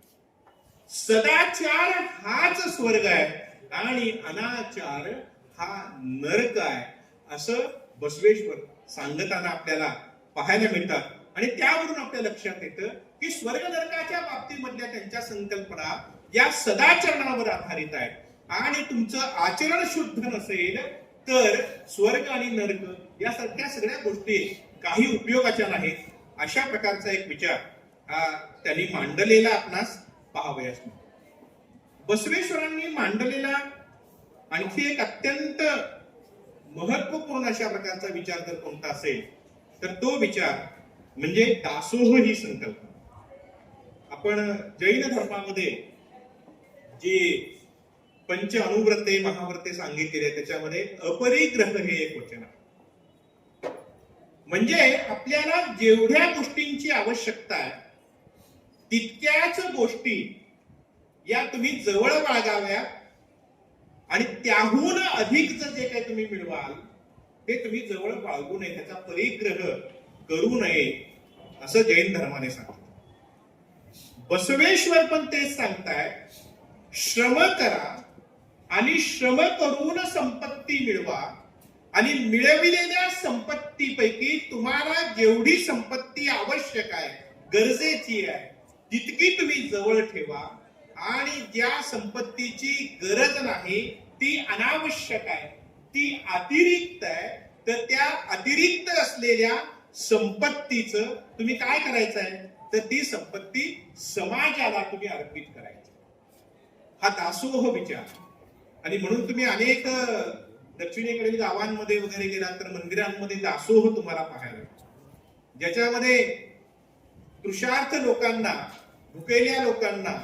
सदाचार हाच स्वर्ग आहे आणि अनाचार हा नरक आहे, असं बसवेश्वर सांगताना आपल्याला पाहायला मिळतात. आणि त्यावरून आपल्या लक्षात येतं की स्वर्ग नरकाच्या बाबतीमधल्या त्यांच्या संकल्पना या सदाचरणावर आधारित आहेत. आणि तुमचं आचरण शुद्ध नसेल तर स्वर्ग आणि नरक यासारख्या सगळ्या गोष्टी काही उपयोगाच्या नाहीत, अशा प्रकारचा एक विचार त्यांनी मांडलेला आपणास पाहावयास मिळतो. बसवेश्वरांनी मांडलेला आणखी एक अत्यंत महत्वपूर्ण अशा प्रकारचा विचार जर कोणता असेल तर तो विचार म्हणजे दासोह ही संकल्पना. आपण जैन धर्मामध्ये जे पंच अनुव्रते महाव्रते सांगितलेले त्याच्यामध्ये अपरिग्रह हे एक वचन आहे. म्हणजे आपल्याला जेवढ्या गोष्टींची आवश्यकता आहे तितक्याच गोष्टी या तुम्ही जवळ बाळगाव्या आणि त्याहून अधिक जे काही तुम्ही मिळवाल ते तुम्ही जवळ बाळगू नये, त्याचा परिग्रह करू नये, असं जैन धर्माने सांगतात. बसवेश्वर पण तेच सांगतायत, श्रम करा आणि श्रम करून संपत्ती मिळवा आणि मिळविलेल्या संपत्तीपैकी तुम्हाला जेवढी संपत्ती आवश्यक आहे, गरजेची आहे, तितकी तुम्ही जवळ ठेवा आणि ज्या संपत्तीची गरज नाही, ती अनावश्यक आहे, ती अतिरिक्त आहे, तर त्या अतिरिक्त असलेल्या संपत्तीचं तुम्ही काय करायचं आहे, तर ती संपत्ती समाजाला तुम्ही अर्पित करायची. हा दासोह विचार. आणि म्हणून तुम्ही अनेक दक्षिणेकडील गावांमध्ये वगैरे गेलात तर मंदिरांमध्ये दासोह तुम्हाला पाहायला, ज्याच्यामध्ये तृषार्थ लोकांना, भुकेल्या लोकांना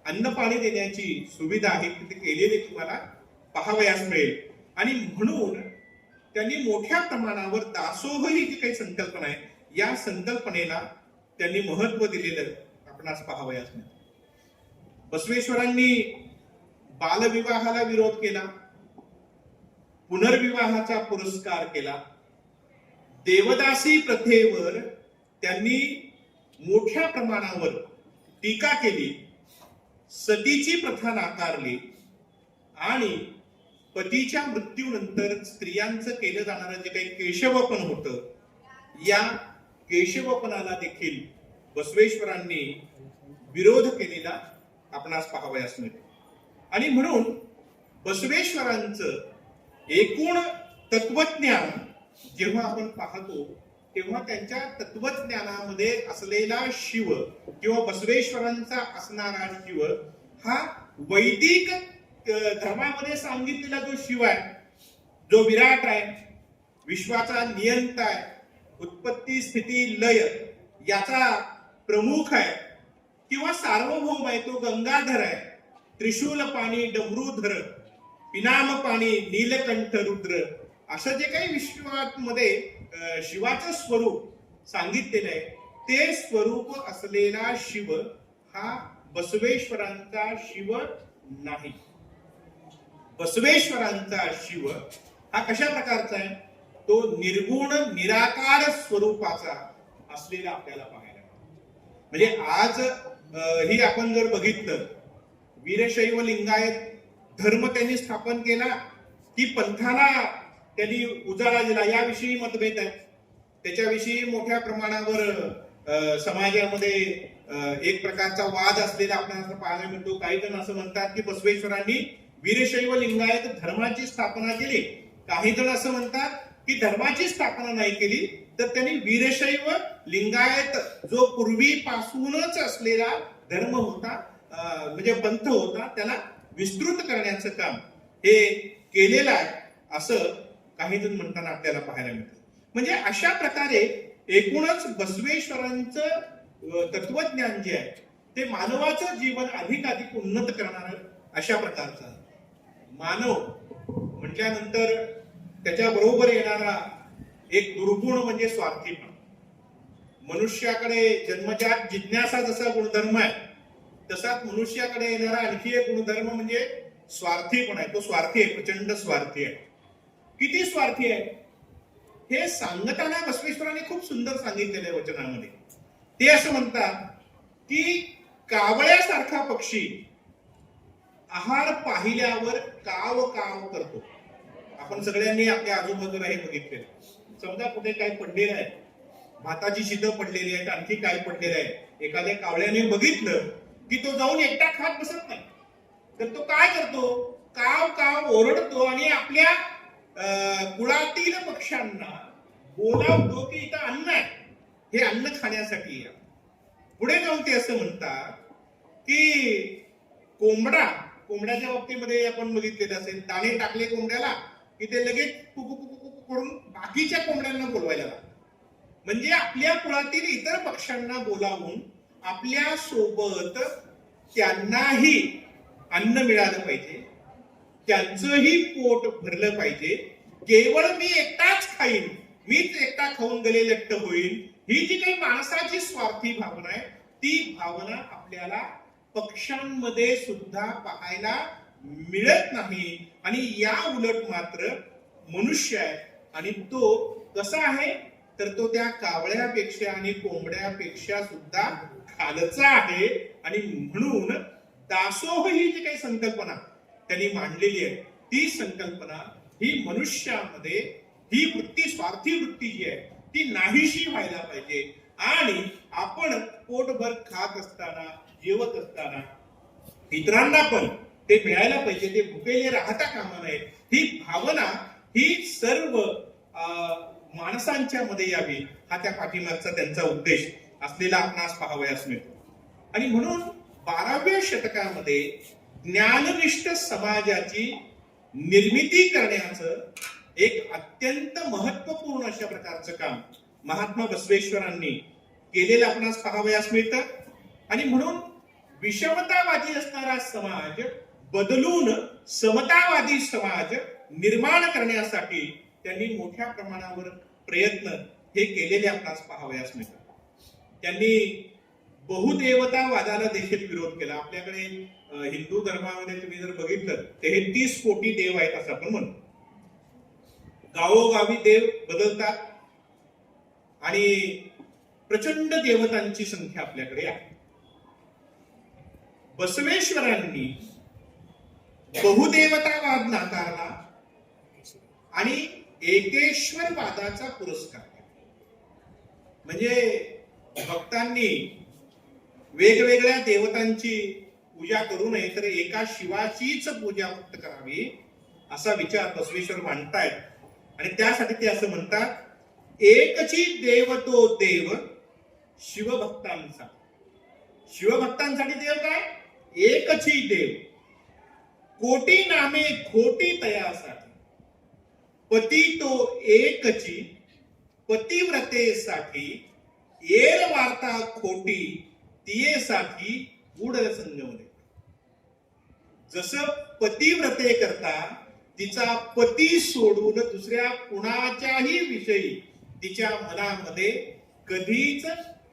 अन्न पाणी देण्याची सुविधा आहे तिथे केलेली तुम्हाला पाहावयास मिळेल. आणि म्हणून त्यांनी मोठ्या प्रमाणावर दासोह ही जी काही संकल्पना आहे या संकल्पनेला त्यांनी महत्व दिलेलं आपणास पाहावयास मिळेल. बसवेश्वरांनी बालविवाहाला विरोध केला, पुनर्विवाहाचा पुरस्कार केला, देवदासी प्रथेवर त्यांनी मोठ्या प्रमाणावर टीका केली, सतीची प्रथा नाकारली आणि पतीच्या मृत्यूनंतर स्त्रियांचं केलं जाणारं जे काही केशवपन होतं या केशवपनाला देखील बसवेश्वरांनी विरोध केलेला आपणास पाहावयास मिळते. आणि म्हणून बसवेश्वरांचं एकूण तत्वज्ञान जेव्हा आपण पाहतो तेव्हा त्यांच्या तत्वज्ञानामध्ये असलेला शिव किंवा बसवेश्वरांचा असणारा शिव हा वैदिक धर्मामध्ये सांगितलेला जो शिव आहे, जो विराट आहे, विश्वाचा नियंता आहे, उत्पत्ती स्थिती लय याचा प्रमुख आहे किंवा सार्वभौम आहे, तो गंगाधर आहे, त्रिशूल पाणी डमरूधर, पिनाम पाणी नीलकंठ रुद्र, असं जे काही विश्वामध्ये शिवाचं स्वरूप सांगितलेलं आहे ते स्वरूप असलेला शिव हा बसवेश्वरांचा शिव नाही. बसवेश्वरांचा शिव हा कशा प्रकारचा आहे, तो निर्गुण निराकार स्वरूपाचा असलेला आपल्याला पाहायला. म्हणजे आज ही आपण जर बघितलं, वीरशैव लिंगायत धर्म त्यांनी स्थापन केला की पंथाला त्यांनी उजाळा दिला, याविषयी मतभेद आहे. त्याच्याविषयी मोठ्या प्रमाणावर समाजामध्ये एक प्रकारचा वाद असलेला आपल्याला पाहायला मिळतो. काही जण असं म्हणतात की बसवेश्वरांनी वीरशैव लिंगायत धर्माची स्थापना केली, काही जण असं म्हणतात की धर्माची स्थापना नाही केली तर त्यांनी वीरशैव लिंगायत जो पूर्वीपासूनच असलेला धर्म होता, म्हणजे पंथ होता, त्याला विस्तृत करण्याचं काम हे केलेलं आहे, असं काही जण म्हणताना आपल्याला पाहायला मिळतं. म्हणजे अशा प्रकारे एकूणच बसवेश्वरांचं तत्वज्ञान जे आहे ते मानवाचं जीवन अधिक उन्नत करणारं अशा प्रकारचं आहे. मानव म्हटल्यानंतर त्याच्या बरोबर येणारा एक दुर्गुण म्हणजे स्वार्थीपणा. मनुष्याकडे जन्मजात जिज्ञासा जसा गुणधर्म आहे तसाच मनुष्याकडे येणारा आणखी एक गुणधर्म म्हणजे स्वार्थीपणा आहे. तो स्वार्थी आहे, प्रचंड स्वार्थी आहे. किती स्वार्थी आहे हे सांगताना बसवेश्वरांनी खूप सुंदर सांगितलेलं आहे वचनामध्ये. ते असं म्हणतात की कावळ्यासारखा पक्षी आहार पाहिल्यावर काव काव करतो. आपण सगळ्यांनी आपल्या आजूबाजूला हे बघितलेलं. समजा कुठे काय पडलेलं आहे, भाताची शिदं पडलेली आहेत, आणखी काय पडलेलं आहे, एखाद्या कावळ्याने बघितलं की तो जाऊन एकटा खात बसत नाही, तर तो काय करतो, काव काव ओरडतो आणि आपल्या कुळातील पक्ष्यांना बोलावतो की इथं अन्न आहे, हे अन्न खाण्यासाठी या. पुढे जाऊन ते असं म्हणतात की कोंबड्याच्या बाबतीमध्ये आपण बघितलेलं असेल, दाणे टाकले कोंबड्याला की ते लगेच कुकू कुकू कुकू करून बाकीच्या कोंबड्यांना बोलवायला लागतात. म्हणजे आपल्या कुळातील इतर पक्ष्यांना बोलावून आपल्या सोबत त्यांनाही अन्न मिळालं पाहिजे, त्यांचंही पोट भरलं पाहिजे. केवळ मी एकटाच खाईन, मीच एकटा खाऊन गले लट्ट होईल, ही जी काही माणसाची स्वार्थी भावना आहे, ती भावना आपल्याला पक्ष्यांमध्ये सुद्धा पाहायला मिळत नाही. आणि या उलट मात्र मनुष्य आहे, आणि तो कसा आहे, तर तो त्या कावळ्यापेक्षा आणि कोंबड्यापेक्षा सुद्धा खालचा आहे. आणि म्हणून दासोह ही जी काही संकल्पना त्यांनी मांडलेली आहे, ती संकल्पना ही मनुष्यामध्ये ही वृत्ती, स्वार्थी वृत्ती जी आहे, ती नाहीशी व्हायला पाहिजे. आणि आपण पोटभर खात असताना, जेवत असताना इतरांना पण ते मिळायला पाहिजे, ते भुकेले राहता कामा नये. ही भावना ही सर्व माणसांच्या मध्ये यावी, हा त्या पाठीमागचा त्यांचा उद्देश असलेला आपणास पाहावयास मिळतो. आणि म्हणून 12व्या शतकामध्ये ज्ञाननिष्ठ समाजाची निर्मिती करण्याचं एक अत्यंत महत्वपूर्ण अशा प्रकारचं काम महात्मा बसवेश्वरांनी केलेलं आपणास पाहावयास मिळतं. आणि म्हणून विषमतावादी असणारा समाज बदलून समतावादी समाज निर्माण करण्यासाठी त्यांनी मोठ्या प्रमाणावर प्रयत्न हे केलेले आपणास पाहावयास मिळतात. त्यांनी बहुदेवतावादाला देखील विरोध केला. आपल्याकडे हिंदू धर्मामध्ये तुम्ही जर बघितलं 33 कोटी देव आहेत असं आपण म्हणतो. गावोगावी देव बदलतात आणि प्रचंड देवतांची संख्या आपल्याकडे आहे. बसवेश्वरांनी बहुदेवतावाद नाकारला आणि एकेश्वरवादाचा पुरस्कार केला. म्हणजे भक्तांनी वेगवेगळ्या देवतांची पूजा करू नये, तर एका शिवाचीच पूजा फक्त करावी, असा विचार बसवेश्वर मांडतायत. आणि त्यासाठी ते असं म्हणतात, एकची देव तो देव शिवभक्तांचा. शिवभक्तांसाठी देव काय? एकची देव. कोटी नामे खोटी तयासाठी, पती तो एकची पतिव्रतेसाठी, येर वार्ता खोटी तियेसाठी गूढ संगमने. जसं पतिव्रते करता तिचा पती सोडून दुसऱ्या कुणाच्याही विषयी तिच्या मनामध्ये कधीच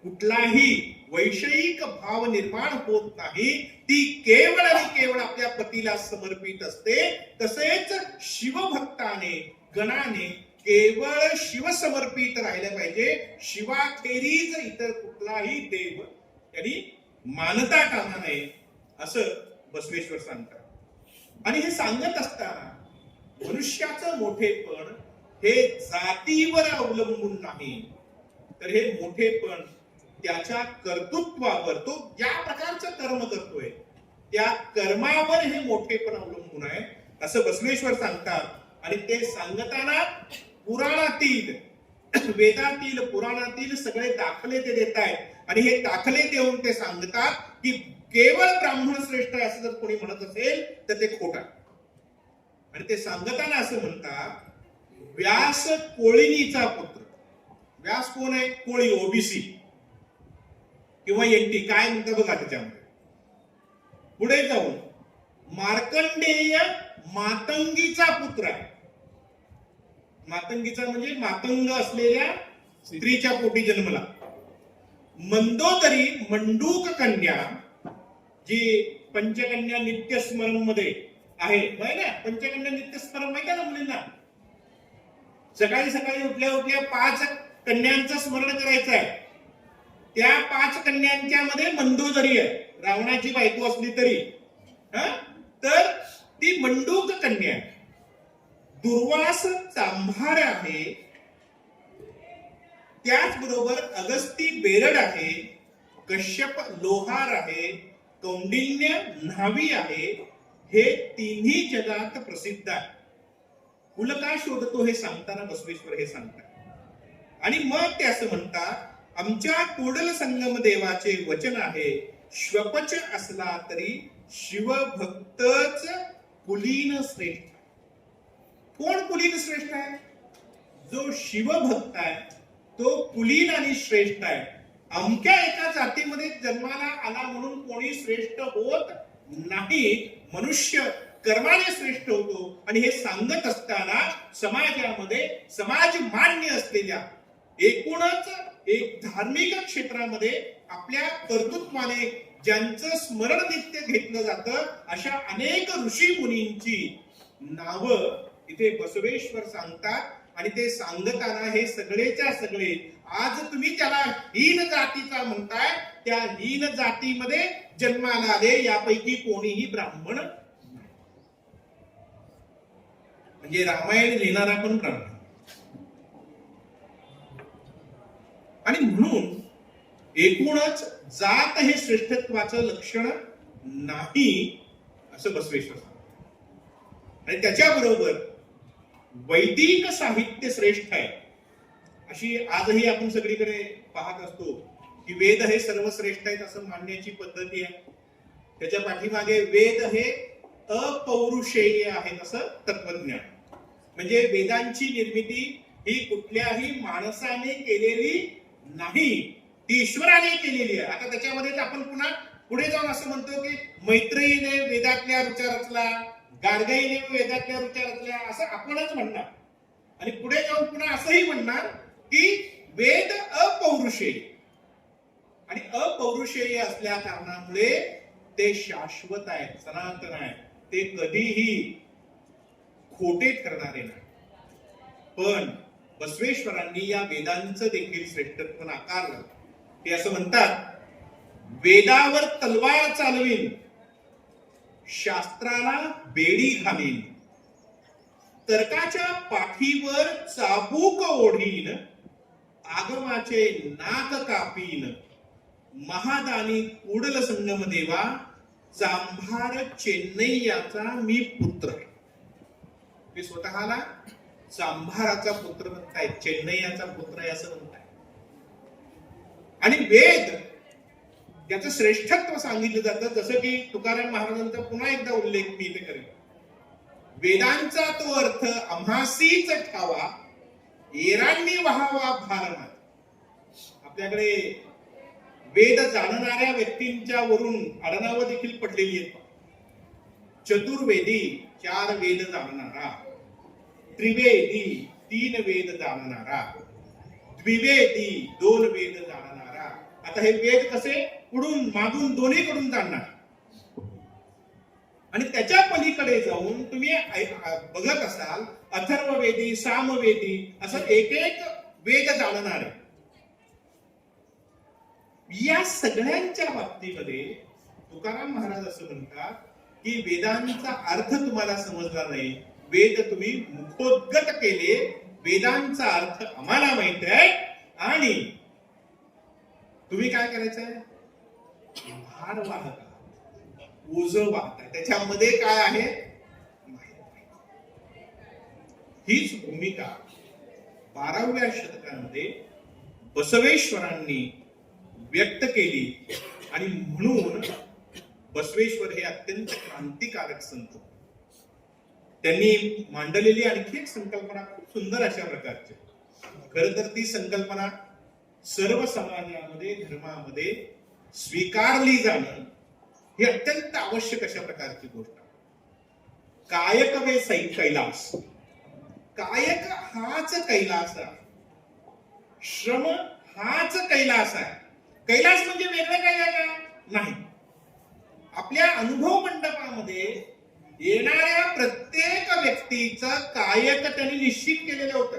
कुठलाही वैषयिक भाव निर्माण होत नाही, ती केवळ आणि केवळ आपल्या पतीला समर्पित असते. तसेच शिवभक्ताने, गणाने केवळ शिवसमर्पित राहिलं पाहिजे. शिवाखेरीज इतर कुठलाही देव त्यांनी मानता कामा नये, असं बसवेश्वर सांगतात. आणि हे सांगत असताना मनुष्याचं मोठेपण हे जातीवर अवलंबून नाही, तर हे मोठेपण त्याच्या कर्तृत्वावर, तो ज्या प्रकारचं कर्म करतोय त्या कर्मावर हे मोठेपण अवलंबून आहे, असं बसवेश्वर सांगतात. आणि ते सांगताना पुराणातील, वेदातील, पुराणातील सगळे दाखले ते देत आहेत. आणि हे दाखले देऊन ते सांगतात की केवळ ब्राह्मण श्रेष्ठ आहे असं जर कोणी म्हणत असेल तर ते खोट आहे. आणि ते सांगताना असं म्हणतात, व्यास कोळिनीचा पुत्र. व्यास कोण आहे? कोळी, ओबीसी किंवा एनटी, काय म्हणतात बघा त्याच्यामध्ये. पुढे जाऊन मार्कंडेय मातंगीचा पुत्र आहे. मातंगीचा म्हणजे मातंग असलेल्या स्त्रीच्या पोटी जन्मला. मंदोदरी मंडूक कन्या, जी पंचकन्या नित्यस्मरण मध्ये आहे, माहिती ना? पंचकन्या नित्यस्मरण माहिती ना मुलींना? सकाळी सकाळी उठल्या उठल्या 5 कन्यांचं स्मरण करायचं आहे. त्या 5 कन्यांच्या मध्ये मंदोदरी आहे, रावणाची बायको असली तरी. तर ती मंडूक कन्या, दुर्वास चांभार आहे, त्याचबरोबर अगस्ती बेरड आहे, कश्यप लोहार आहे, कौंडिन्य न्हावी आहे. हे तिन्ही जगात प्रसिद्ध आहे. कुल का शोधतो हे सांगताना बसवेश्वर हे सांगतात. आणि मग ते असं म्हणतात, आमच्या कोडल संगम देवाचे वचन आहे, श्वपच असला तरी शिवभक्तच कुलीन श्रेष्ठ. कोण कुलीन श्रेष्ठ आहे? जो शिवभक्त आहे तो कुलीन आणि श्रेष्ठ आहे. अमक्या एका जातीमध्ये जन्माला आला म्हणून कोणी श्रेष्ठ होत नाही. मनुष्य कर्माने श्रेष्ठ होतो. आणि हे सांगत असताना समाजामध्ये समाज मान्य असलेल्या एकूणच एक धार्मिक क्षेत्रामध्ये आपल्या कर्तृत्वाने ज्यांचं स्मरण नित्य घेतलं जातं अशा अनेक ऋषी मुनींची नावं इथे बसवेश्वर सांगतात. आणि ते सांगताना हे सगळेच्या सगळे आज तुम्ही ज्याला हीन जातीचा म्हणताय त्या हीन जातीमध्ये जन्माला आले, यापैकी कोणीही ब्राह्मण नाही. म्हणजे रामायण लिहिणारा पण ब्राह्मण. आणि म्हणून एकूणच जात हे श्रेष्ठत्वाचं लक्षण नाही असं बसवेश्वर सांगतात. आणि त्याच्याबरोबर वैदिक साहित्य श्रेष्ठ आहे अशी आजही आपण सगळीकडे पाहत असतो की वेद हे सर्वश्रेष्ठ आहेत असं मानण्याची पद्धती आहे. त्याच्या पाठीमागे वेद हे अपौरुषेय आहेत असं तत्वज्ञान. म्हणजे वेदांची निर्मिती ही कुठल्याही माणसाने केलेली नाही, ती ईश्वराने केलेली आहे. आता त्याच्यामध्ये आपण पुन्हा पुढे जाऊन असं म्हणतो की मैत्रेयीने वेदातल्या ऋचा रचला, गार्गईने वेदातल्या ऋचा रचल्या असं आपणच म्हणणार. आणि पुढे जाऊन पुन्हा असंही म्हणणार की वेद अपौरुषेय. आणि अपौरुषेय असल्या कारणामुळे ते शाश्वत आहे, सनातन आहे, ते कधीही खोटे ठरणारे नाही. पण बसवेश्वरांनी या वेदांचं देखील श्रेष्ठत्व नाकारलं. ते असं म्हणतात, वेदावर तलवार चालवीन, शास्त्राला बेडी घालीन, तर्काच्या पाठीवर चाबूक ओढीन, आगमाचे नाक कापीन, महादानी कुडल संगम देवा, चांभार चेन्नैयाचा मी पुत्र. ते स्वतःला चांभाराचा पुत्र म्हणताय, चेन्नैयाचा पुत्र आहे असं म्हणताय. आणि वेद याचं श्रेष्ठत्व सांगितलं जातं. जसं की तुकाराम महाराजांचा पुन्हा एकदा उल्लेख मी इथे करेन. वेदांचा तो अर्थ आम्हासीच ठावा, एरांनी व्हावा भारमात. आपल्याकडे वेद जाणणाऱ्या व्यक्तींच्या वरून आडनावं देखील पडलेली आहेत. चतुर्वेदी 4 वेद जाणणारा, त्रिवेदी 3 वेद जाणणारा, द्विवेदी 2 वेद जाणणारा. आता हे वेद कसे पुढून मागून दोन्हीकडून जाणणार. आणि त्याच्या पलीकडे जाऊन तुम्ही बघत असाल अथर्ववेदी, सामवेदी असं एक एक वेद जाणणार आहे. या सगळ्यांच्या बाबतीमध्ये तुकाराम महाराज असं म्हणतात की वेदांचा अर्थ तुम्हाला समजला नाही, वेद तुम्ही मुखोद्गत केले, वेदांचा अर्थ आम्हाला माहित आहे. आणि तुम्ही काय करायचंय, भार वाहता, ओझ वाहता, त्याच्यामध्ये काय आहे हीच भूमिका 12व्या शतकामध्ये बसवेश्वरांनी व्यक्त केली. आणि म्हणून बसवेश्वर हे अत्यंत क्रांतिकारक संत. त्यांनी मांडलेली आणखी एक संकल्पना खूप सुंदर अशा प्रकारची. खर तर ती संकल्पना सर्व समाजामध्ये धर्मामध्ये स्वीकारली जाणं ही अत्यंत आवश्यक अशा प्रकारची गोष्ट आहे. कायक वे सै कैलास. कायक हाच कैलास आहे, श्रम हाच कैलास आहे. कैलास म्हणजे वेगळं काय नाही. आपल्या अनुभव मंडपामध्ये येणाऱ्या प्रत्येक व्यक्तीचं कायक त्यांनी निश्चित केलेलं होतं.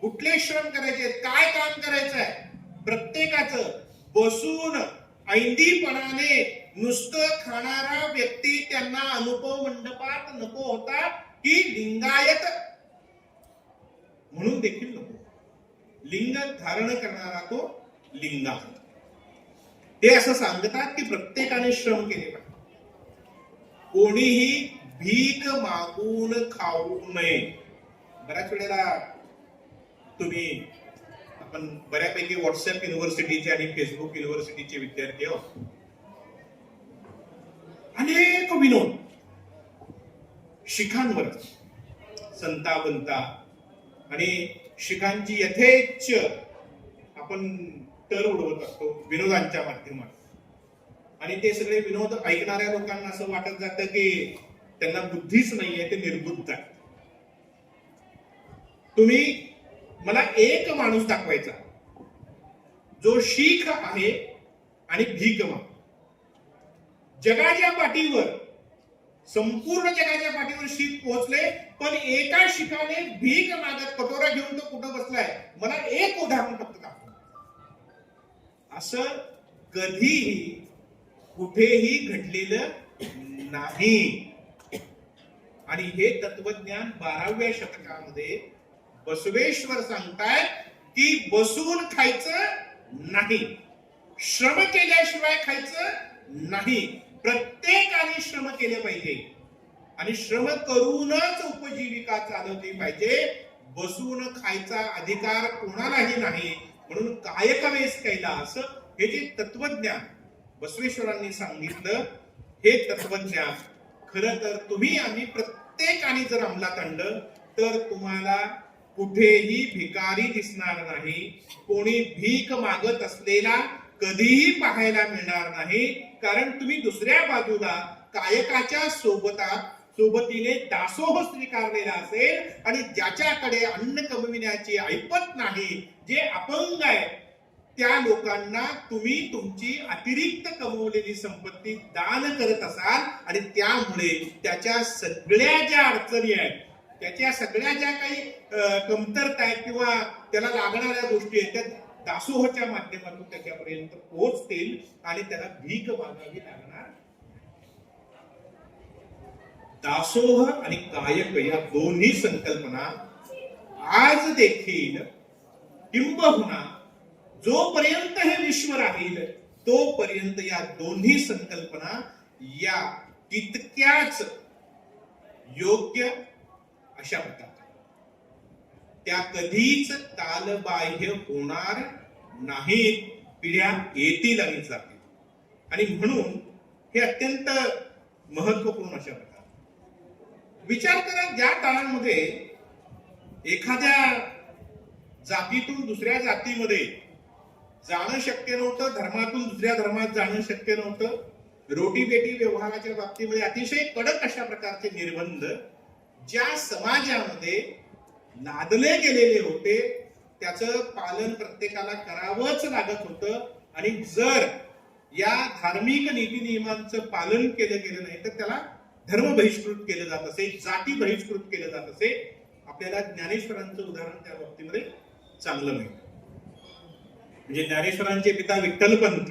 कुठले श्रम करायचे, काय काम करायचं आहे प्रत्येकाचं. बसून ऐंदीपणाने नुसतं खाणारा व्यक्ती त्यांना अनुभव मंडपात नको होता, की लिंगायत म्हणून देखील नको. लिंग धारण करणारा तो लिंगायत. ते असं सांगतात की प्रत्येकाने श्रम केले पाहिजे. कोणीही भीक मागून खाऊ नये. बऱ्याच वेळेला तुम्ही आपण बऱ्यापैकी व्हॉट्सअप युनिव्हर्सिटीचे आणि फेसबुक युनिव्हर्सिटीचे विद्यार्थी आहोत. अनेक विनोद शिखांवर, संताबंता आणि शिखांची यथेच्छ आपण तर उडवत असतो विनोदांच्या माध्यमात. आणि ते सगळे विनोद ऐकणाऱ्या लोकांना असं वाटत जातं की त्यांना बुद्धीच नाहीये, ते निर्बुद्ध आहेत. तुम्ही मला एक माणूस दाखवायचा जो शीख आहे आणि भीक माग. जगाच्या पाठीवर, संपूर्ण जगाच्या पाठीवर शीख पोहोचले, पण एका शिखाने भीक मागत कटोरा घेऊन तो कुठं बसलाय, मला एक उदाहरण फक्त दाखव. असं कधीही कुठेही घडलेलं नाही. आणि हे तत्वज्ञान 12व्या शतकामध्ये बसवेश्वर सांगतायत की बसून खायचं नाही, श्रम केल्याशिवाय खायचं नाही. प्रत्येकाने श्रम केले पाहिजे आणि श्रम करूनच उपजीविका चालवली पाहिजे. बसून खायचा अधिकार कोणालाही नाही. म्हणून कायकवेस कैलास हे जे तत्वज्ञान बसवेश्वरांनी सांगितलं, हे तत्वज्ञान खरं तर तुम्ही आम्ही प्रत्येकाने जर अंमलात आणलं तर तुम्हाला कुठेही भिकारी दिसणार नाही. कोणी भीक मागत असलेला कधीही पाहायला मिळणार नाही. कारण तुम्ही दुसऱ्या बाजूला कायकाच्या सोबतीने दासोह स्वीकारलेला असेल आणि ज्याच्याकडे अन्न कमविण्याची ऐपत नाही, जे अपंग आहे, त्या लोकांना तुम्ही तुमची अतिरिक्त कमवलेली संपत्ती दान करत असाल. आणि त्यामुळे त्याच्या सगळ्या ज्या अडचणी आहेत, त्याच्या सगळ्या ज्या काही कमतरता आहेत किंवा त्याला लागणाऱ्या गोष्टी आहेत, त्या दासोहच्या माध्यमातून त्याच्यापर्यंत पोहोचतील आणि त्याला भीक मागावी लागणार. दासोह आणि कायक या दोन्ही संकल्पना आज देखील, किंबहुना जोपर्यंत हे विश्व राहील तोपर्यंत या दोन्ही संकल्पना या तितक्याच योग्य अशा प्रकारच्या, त्या कधीच कालबाह्य होणार नाहीत. पिढ्या येतील आणि जातील. आणि म्हणून हे अत्यंत महत्वपूर्ण अशा प्रकार. विचार करा, ज्या काळामध्ये एखाद्या जातीतून दुसऱ्या जातीमध्ये जाणं शक्य नव्हतं, धर्मातून दुसऱ्या धर्मात जाणं शक्य नव्हतं, रोटी बेटी व्यवहाराच्या बाबतीमध्ये अतिशय कडक अशा प्रकारचे निर्बंध ज्या समाजामध्ये लादले गेलेले होते, त्याचं पालन प्रत्येकाला करावंच लागत होतं. आणि जर या धार्मिक नीती नियमांचं पालन केलं गेलं नाही तर त्याला धर्म बहिष्कृत केलं जात असे, जाती बहिष्कृत केलं जात असे. आपल्याला ज्ञानेश्वरांचं उदाहरण त्या बाबतीमध्ये चांगलं मिळतं. म्हणजे ज्ञानेश्वरांचे पिता विठ्ठलपंत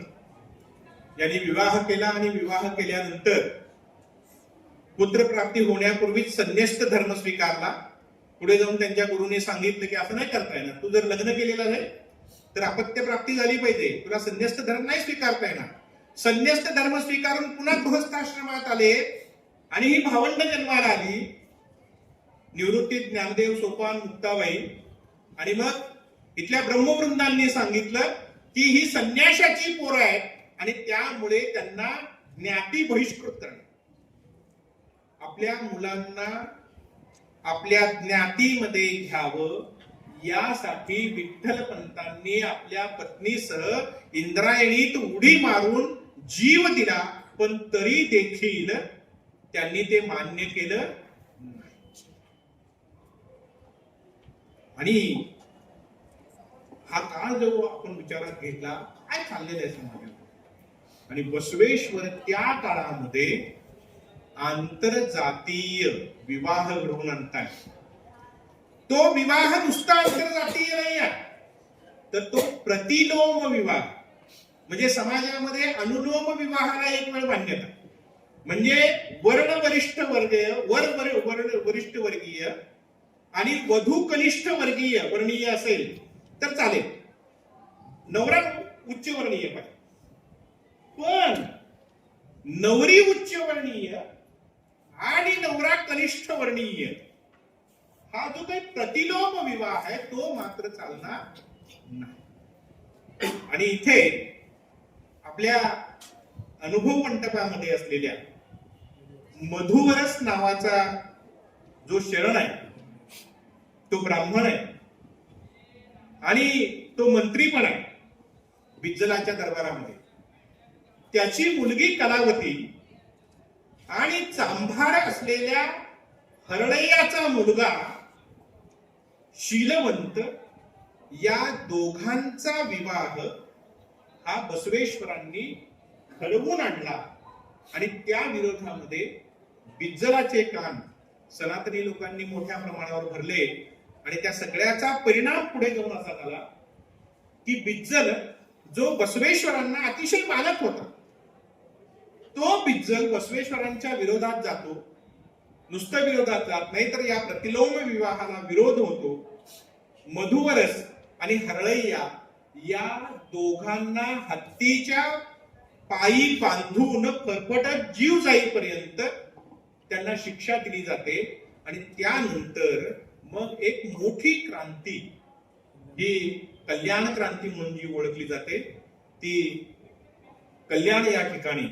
यांनी विवाह केला आणि विवाह केल्यानंतर पुत्रप्राप्ती होण्यापूर्वीच संन्यस्त धर्म स्वीकारला. पुढे जाऊन त्यांच्या गुरुने सांगितलं की असं नाही करता येणार, तू जर लग्न केलेलं आहे तर अपत्य प्राप्ती झाली पाहिजे, तुला संन्यस्त धर्म नाही स्वीकारता येणार. संन्यस्त धर्म स्वीकारून पुन्हा गृहस्थाश्रमात आले आणि ही भावंड जन्माला आली, निवृत्ती, ज्ञानदेव, सोपान, मुक्ताबाई. आणि मग इथल्या ब्रह्मवृंदांनी सांगितलं की ही संन्याशाची पोरं आहेत आणि त्यामुळे त्यांना ज्ञाती बहिष्कृत करणं. आपल्या मुलांना आपल्या ज्ञातीमध्ये घ्यावं यासाठी विठ्ठलपंतांनी आपल्या पत्नीसह इंद्रायणीत उडी मारून जीव दिला. पण तरी देखील त्यांनी ते मान्य केलं नाही. आणि हा काळ जो आपण विचारात घेतला, काय चाललेलं आहे समाजात. आणि बसवेश्वर त्या काळामध्ये आंतरजातीय विवाह घडवून आणतात. तो विवाह नुसता आंतरजातीय नाही आहे, तर तो प्रतिलोम विवाह, म्हणजे समाजामध्ये अनुलोम विवाहाला एक वेळ मान्यता, म्हणजे वर्ण वरिष्ठ वर्गीय वरिष्ठ वर्गीय आणि वधू कनिष्ठ वर्णीय असेल तर चालेल, नवरा उच्च वर्णीय पाहिजे, पण नवरी उच्च वर्णीय आणि नवरा कनिष्ठ वर्णीय हा जो काही प्रतिलोम विवाह आहे तो मात्र चालणार नाही. आणि इथे आपल्या अनुभव मंडपामध्ये असलेल्या मधुवरस नावाचा जो शरण आहे तो ब्राह्मण आहे आणि तो मंत्री पण आहे बिज्जलाच्या दरबारामध्ये. त्याची मुलगी कलावती आणि चांभार असलेल्या हरळय्याचा मुलगा शीलवंत या दोघांचा विवाह हा बसवेश्वरांनी घडवून आणला आणि त्या विरोधामध्ये बिज्जलाचे कान सनातनी लोकांनी मोठ्या प्रमाणावर भरले आणि त्या सगळ्याचा परिणाम पुढे जाऊन असा झाला की बिज्जल जो बसवेश्वरांना अतिशय मानत होता तो बिज्जल बसवेश्वरांच्या विरोधात जातो. नुसतं विरोधात जात नाही तर या प्रतिलोम विवाहाला विरोध होतो. मधुवरस आणि हरळय्या या दोघांना हत्तीच्या पायी बांधून फरफटत जीव जाईपर्यंत त्यांना शिक्षा दिली जाते आणि त्यानंतर मग एक मोठी क्रांती, ही कल्याण क्रांती म्हणून जी ओळखली जाते, ती कल्याण या ठिकाणी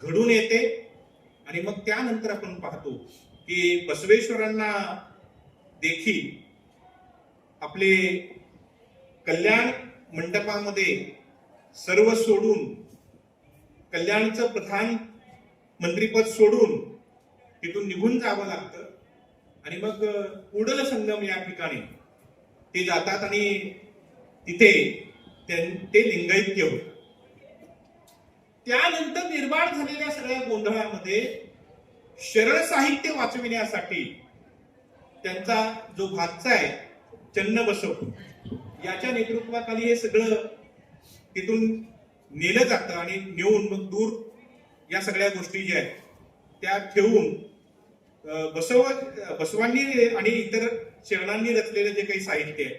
घडून येते. आणि मग त्यानंतर आपण पाहतो की बसवेश्वरांना देखील आपले कल्याण मंडपामध्ये सर्व सोडून, कल्याणचं प्रधान मंत्रीपद सोडून तिथून निघून जावं लागतं आणि मग कुडल संगम या ठिकाणी ते जातात आणि तिथे ते लिंगैक्य होतं. त्यानंतर निर्माण झालेल्या सगळ्या गोंधळामध्ये शरण साहित्य वाचविण्यासाठी त्यांचा जो भाचा आहे चन्नबसव याच्या नेतृत्वाखाली हे सगळं तिथून नेलं जातं आणि नेऊन मग दूर या सगळ्या गोष्टी ज्या आहेत त्या ठेवून बसवांनी आणि इतर शरणांनी रचलेलं जे काही साहित्य आहे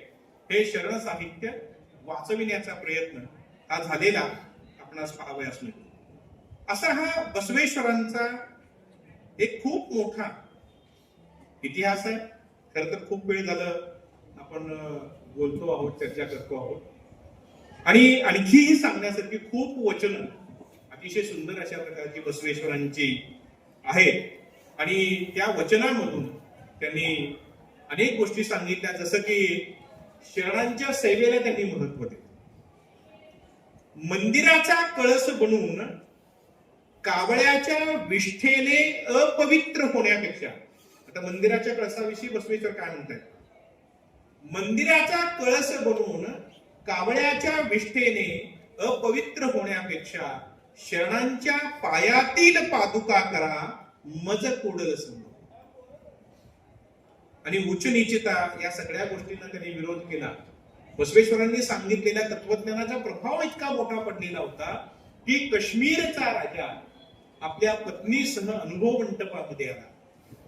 हे शरण साहित्य वाचविण्याचा प्रयत्न हा झालेला आपणास पाहावयास मिळतो. असा हा बसवेश्वरांचा एक खूप मोठा इतिहास आहे. खर तर खूप वेळ झालं आपण बोलतो आहोत, चर्चा करतो आहोत आणि आणखीही सांगण्यासारखी खूप वचनं अतिशय सुंदर अशा प्रकारची बसवेश्वरांची आहेत आणि त्या वचनामधून त्यांनी अनेक गोष्टी सांगितल्या. जसं की शरणांच्या सेवेला त्यांनी महत्व दिले. मंदिराचा कळस बनवून कावळ्याच्या विष्ठेने अपवित्र होण्यापेक्षा, आता मंदिराच्या कळसाविषयी बसवेश्वर काय म्हणतात, मंदिराचा कळस बनवून कावळ्याच्या विष्ठेने अपवित्र होण्यापेक्षा शरणांच्या पायातील पादुका करा मज कुडल संग. आणि उच्च नीचता या सगळ्या गोष्टींना त्यांनी विरोध केला. बसवेश्वरांनी सांगितलेल्या तत्वज्ञानाचा प्रभाव इतका मोठा पडलेला होता की काश्मीरचा राजा आपल्या पत्नीसह अनुभव मंडपामध्ये आला.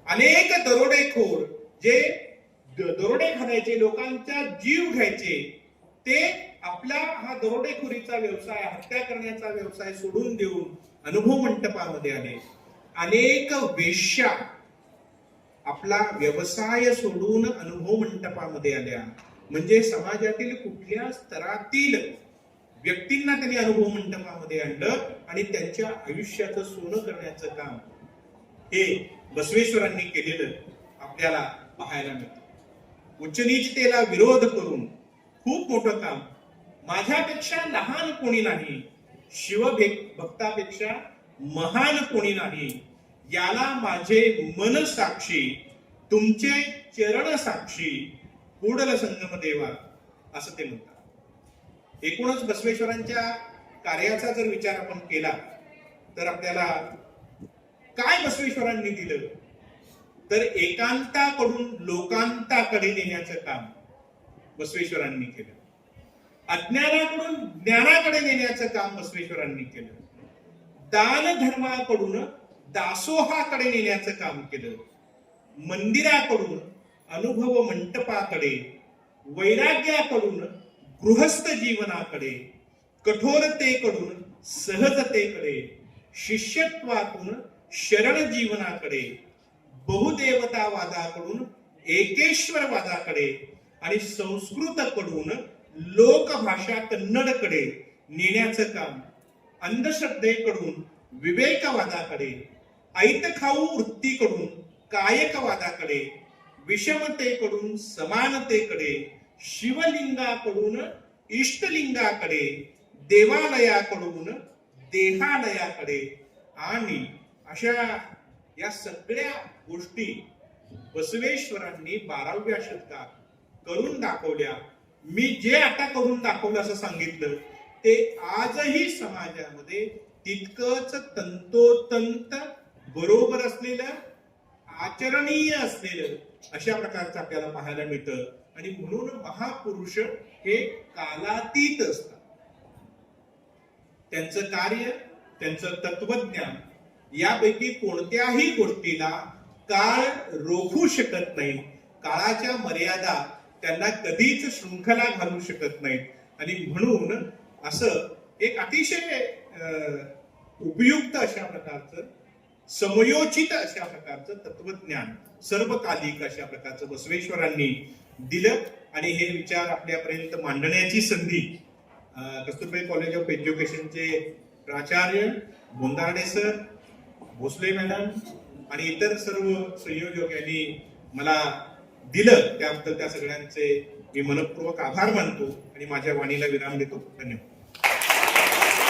अनेक दरोडेखोर जे दरोडे घालायचे, लोकांचा जीव घ्यायचे, ते आपला हा दरोडेखोरीचा व्यवसाय, हत्या करण्याचा व्यवसाय सोडून देऊन अनुभव मंडपामध्ये आले. अनेक वेश्या आपला व्यवसाय सोडून अनुभव मंडपामध्ये आल्या. म्हणजे समाजातील कुठल्या स्तरातील व्यक्तींना त्यांनी अनुभव मंडपामध्ये आणलं आणि त्यांच्या आयुष्याचं सोनं करण्याचं काम हे बसवेश्वरांनी केलेलं आपल्याला पाहायला मिळतं. उच्चनीचतेला विरोध करून खूप मोठं काम. माझ्यापेक्षा लहान कोणी नाही, शिवभक्तापेक्षा महान कोणी नाही, याला माझे मन साक्षी, तुमचे चरण साक्षी, कुडल संगम देवा, असं ते म्हणतात. एकूणच बसवेश्वरांच्या कार्याचा जर विचार आपण केला तर आपल्याला काय बसवेश्वरांनी दिलं तर एकांताकडून लोकांताकडे नेण्याचं काम बसवेश्वरांनी केलं. अज्ञानाकडून ज्ञानाकडे नेण्याचं काम बसवेश्वरांनी केलं. दान धर्माकडून दासोहाकडे नेण्याचं काम केलं. मंदिराकडून अनुभव मंटपाकडे, वैराग्याकडून गृहस्थ जीवनाकडे, कठोरतेकडून सहजतेकडे, शिष्यत्वातून शरण जीवनाकडे, बहुदेवतावादाकडून एकेश्वरवादाकडे आणि संस्कृतकडून लोकभाषा कन्नडकडे नेण्याचं काम, अंधश्रद्धेकडून विवेकवादाकडे, ऐतखाऊ वृत्तीकडून कायकवादाकडे, विषमतेकडून समानतेकडे, शिवलिंगाकडून इष्टलिंगाकडे, देवालयाकडून देहालयाकडे आणि अशा या सगळ्या गोष्टी बसवेश्वरांनी 12व्या शतकात करून दाखवल्या. मी जे आता करून दाखवलं असं सांगितलं ते आजही समाजामध्ये तितकंच तंतोतंत बरोबर असलेलं, आचरणीय असलेलं अशा प्रकारचं आपल्याला पाहायला मिळतं. आणि म्हणून महापुरुष हे कालातीत असतात. त्यांचं कार्य, त्यांचं तत्वज्ञान यापैकी कोणत्याही गोष्टीला काळ रोखू शकत नाही. काळाच्या मर्यादा त्यांना कधीच शृंखला घालू शकत नाहीत. आणि म्हणून असं एक अतिशय उपयुक्त अशा प्रकारचं, समयोचित अशा प्रकारचं तत्वज्ञान, सर्वकालिक अशा प्रकारचं बसवेश्वरांनी दिलं. आणि हे विचार आपल्यापर्यंत मांडण्याची संधी कस्तुरबाई कॉलेज ऑफ एज्युकेशनचे प्राचार्य बोंदार्डे सर, भोसले मॅडम आणि इतर सर्व संयोजक यांनी मला दिलं. त्याबद्दल त्या सगळ्यांचे मी मनपूर्वक आभार मानतो आणि माझ्या वाणीला विराम देतो. धन्यवाद.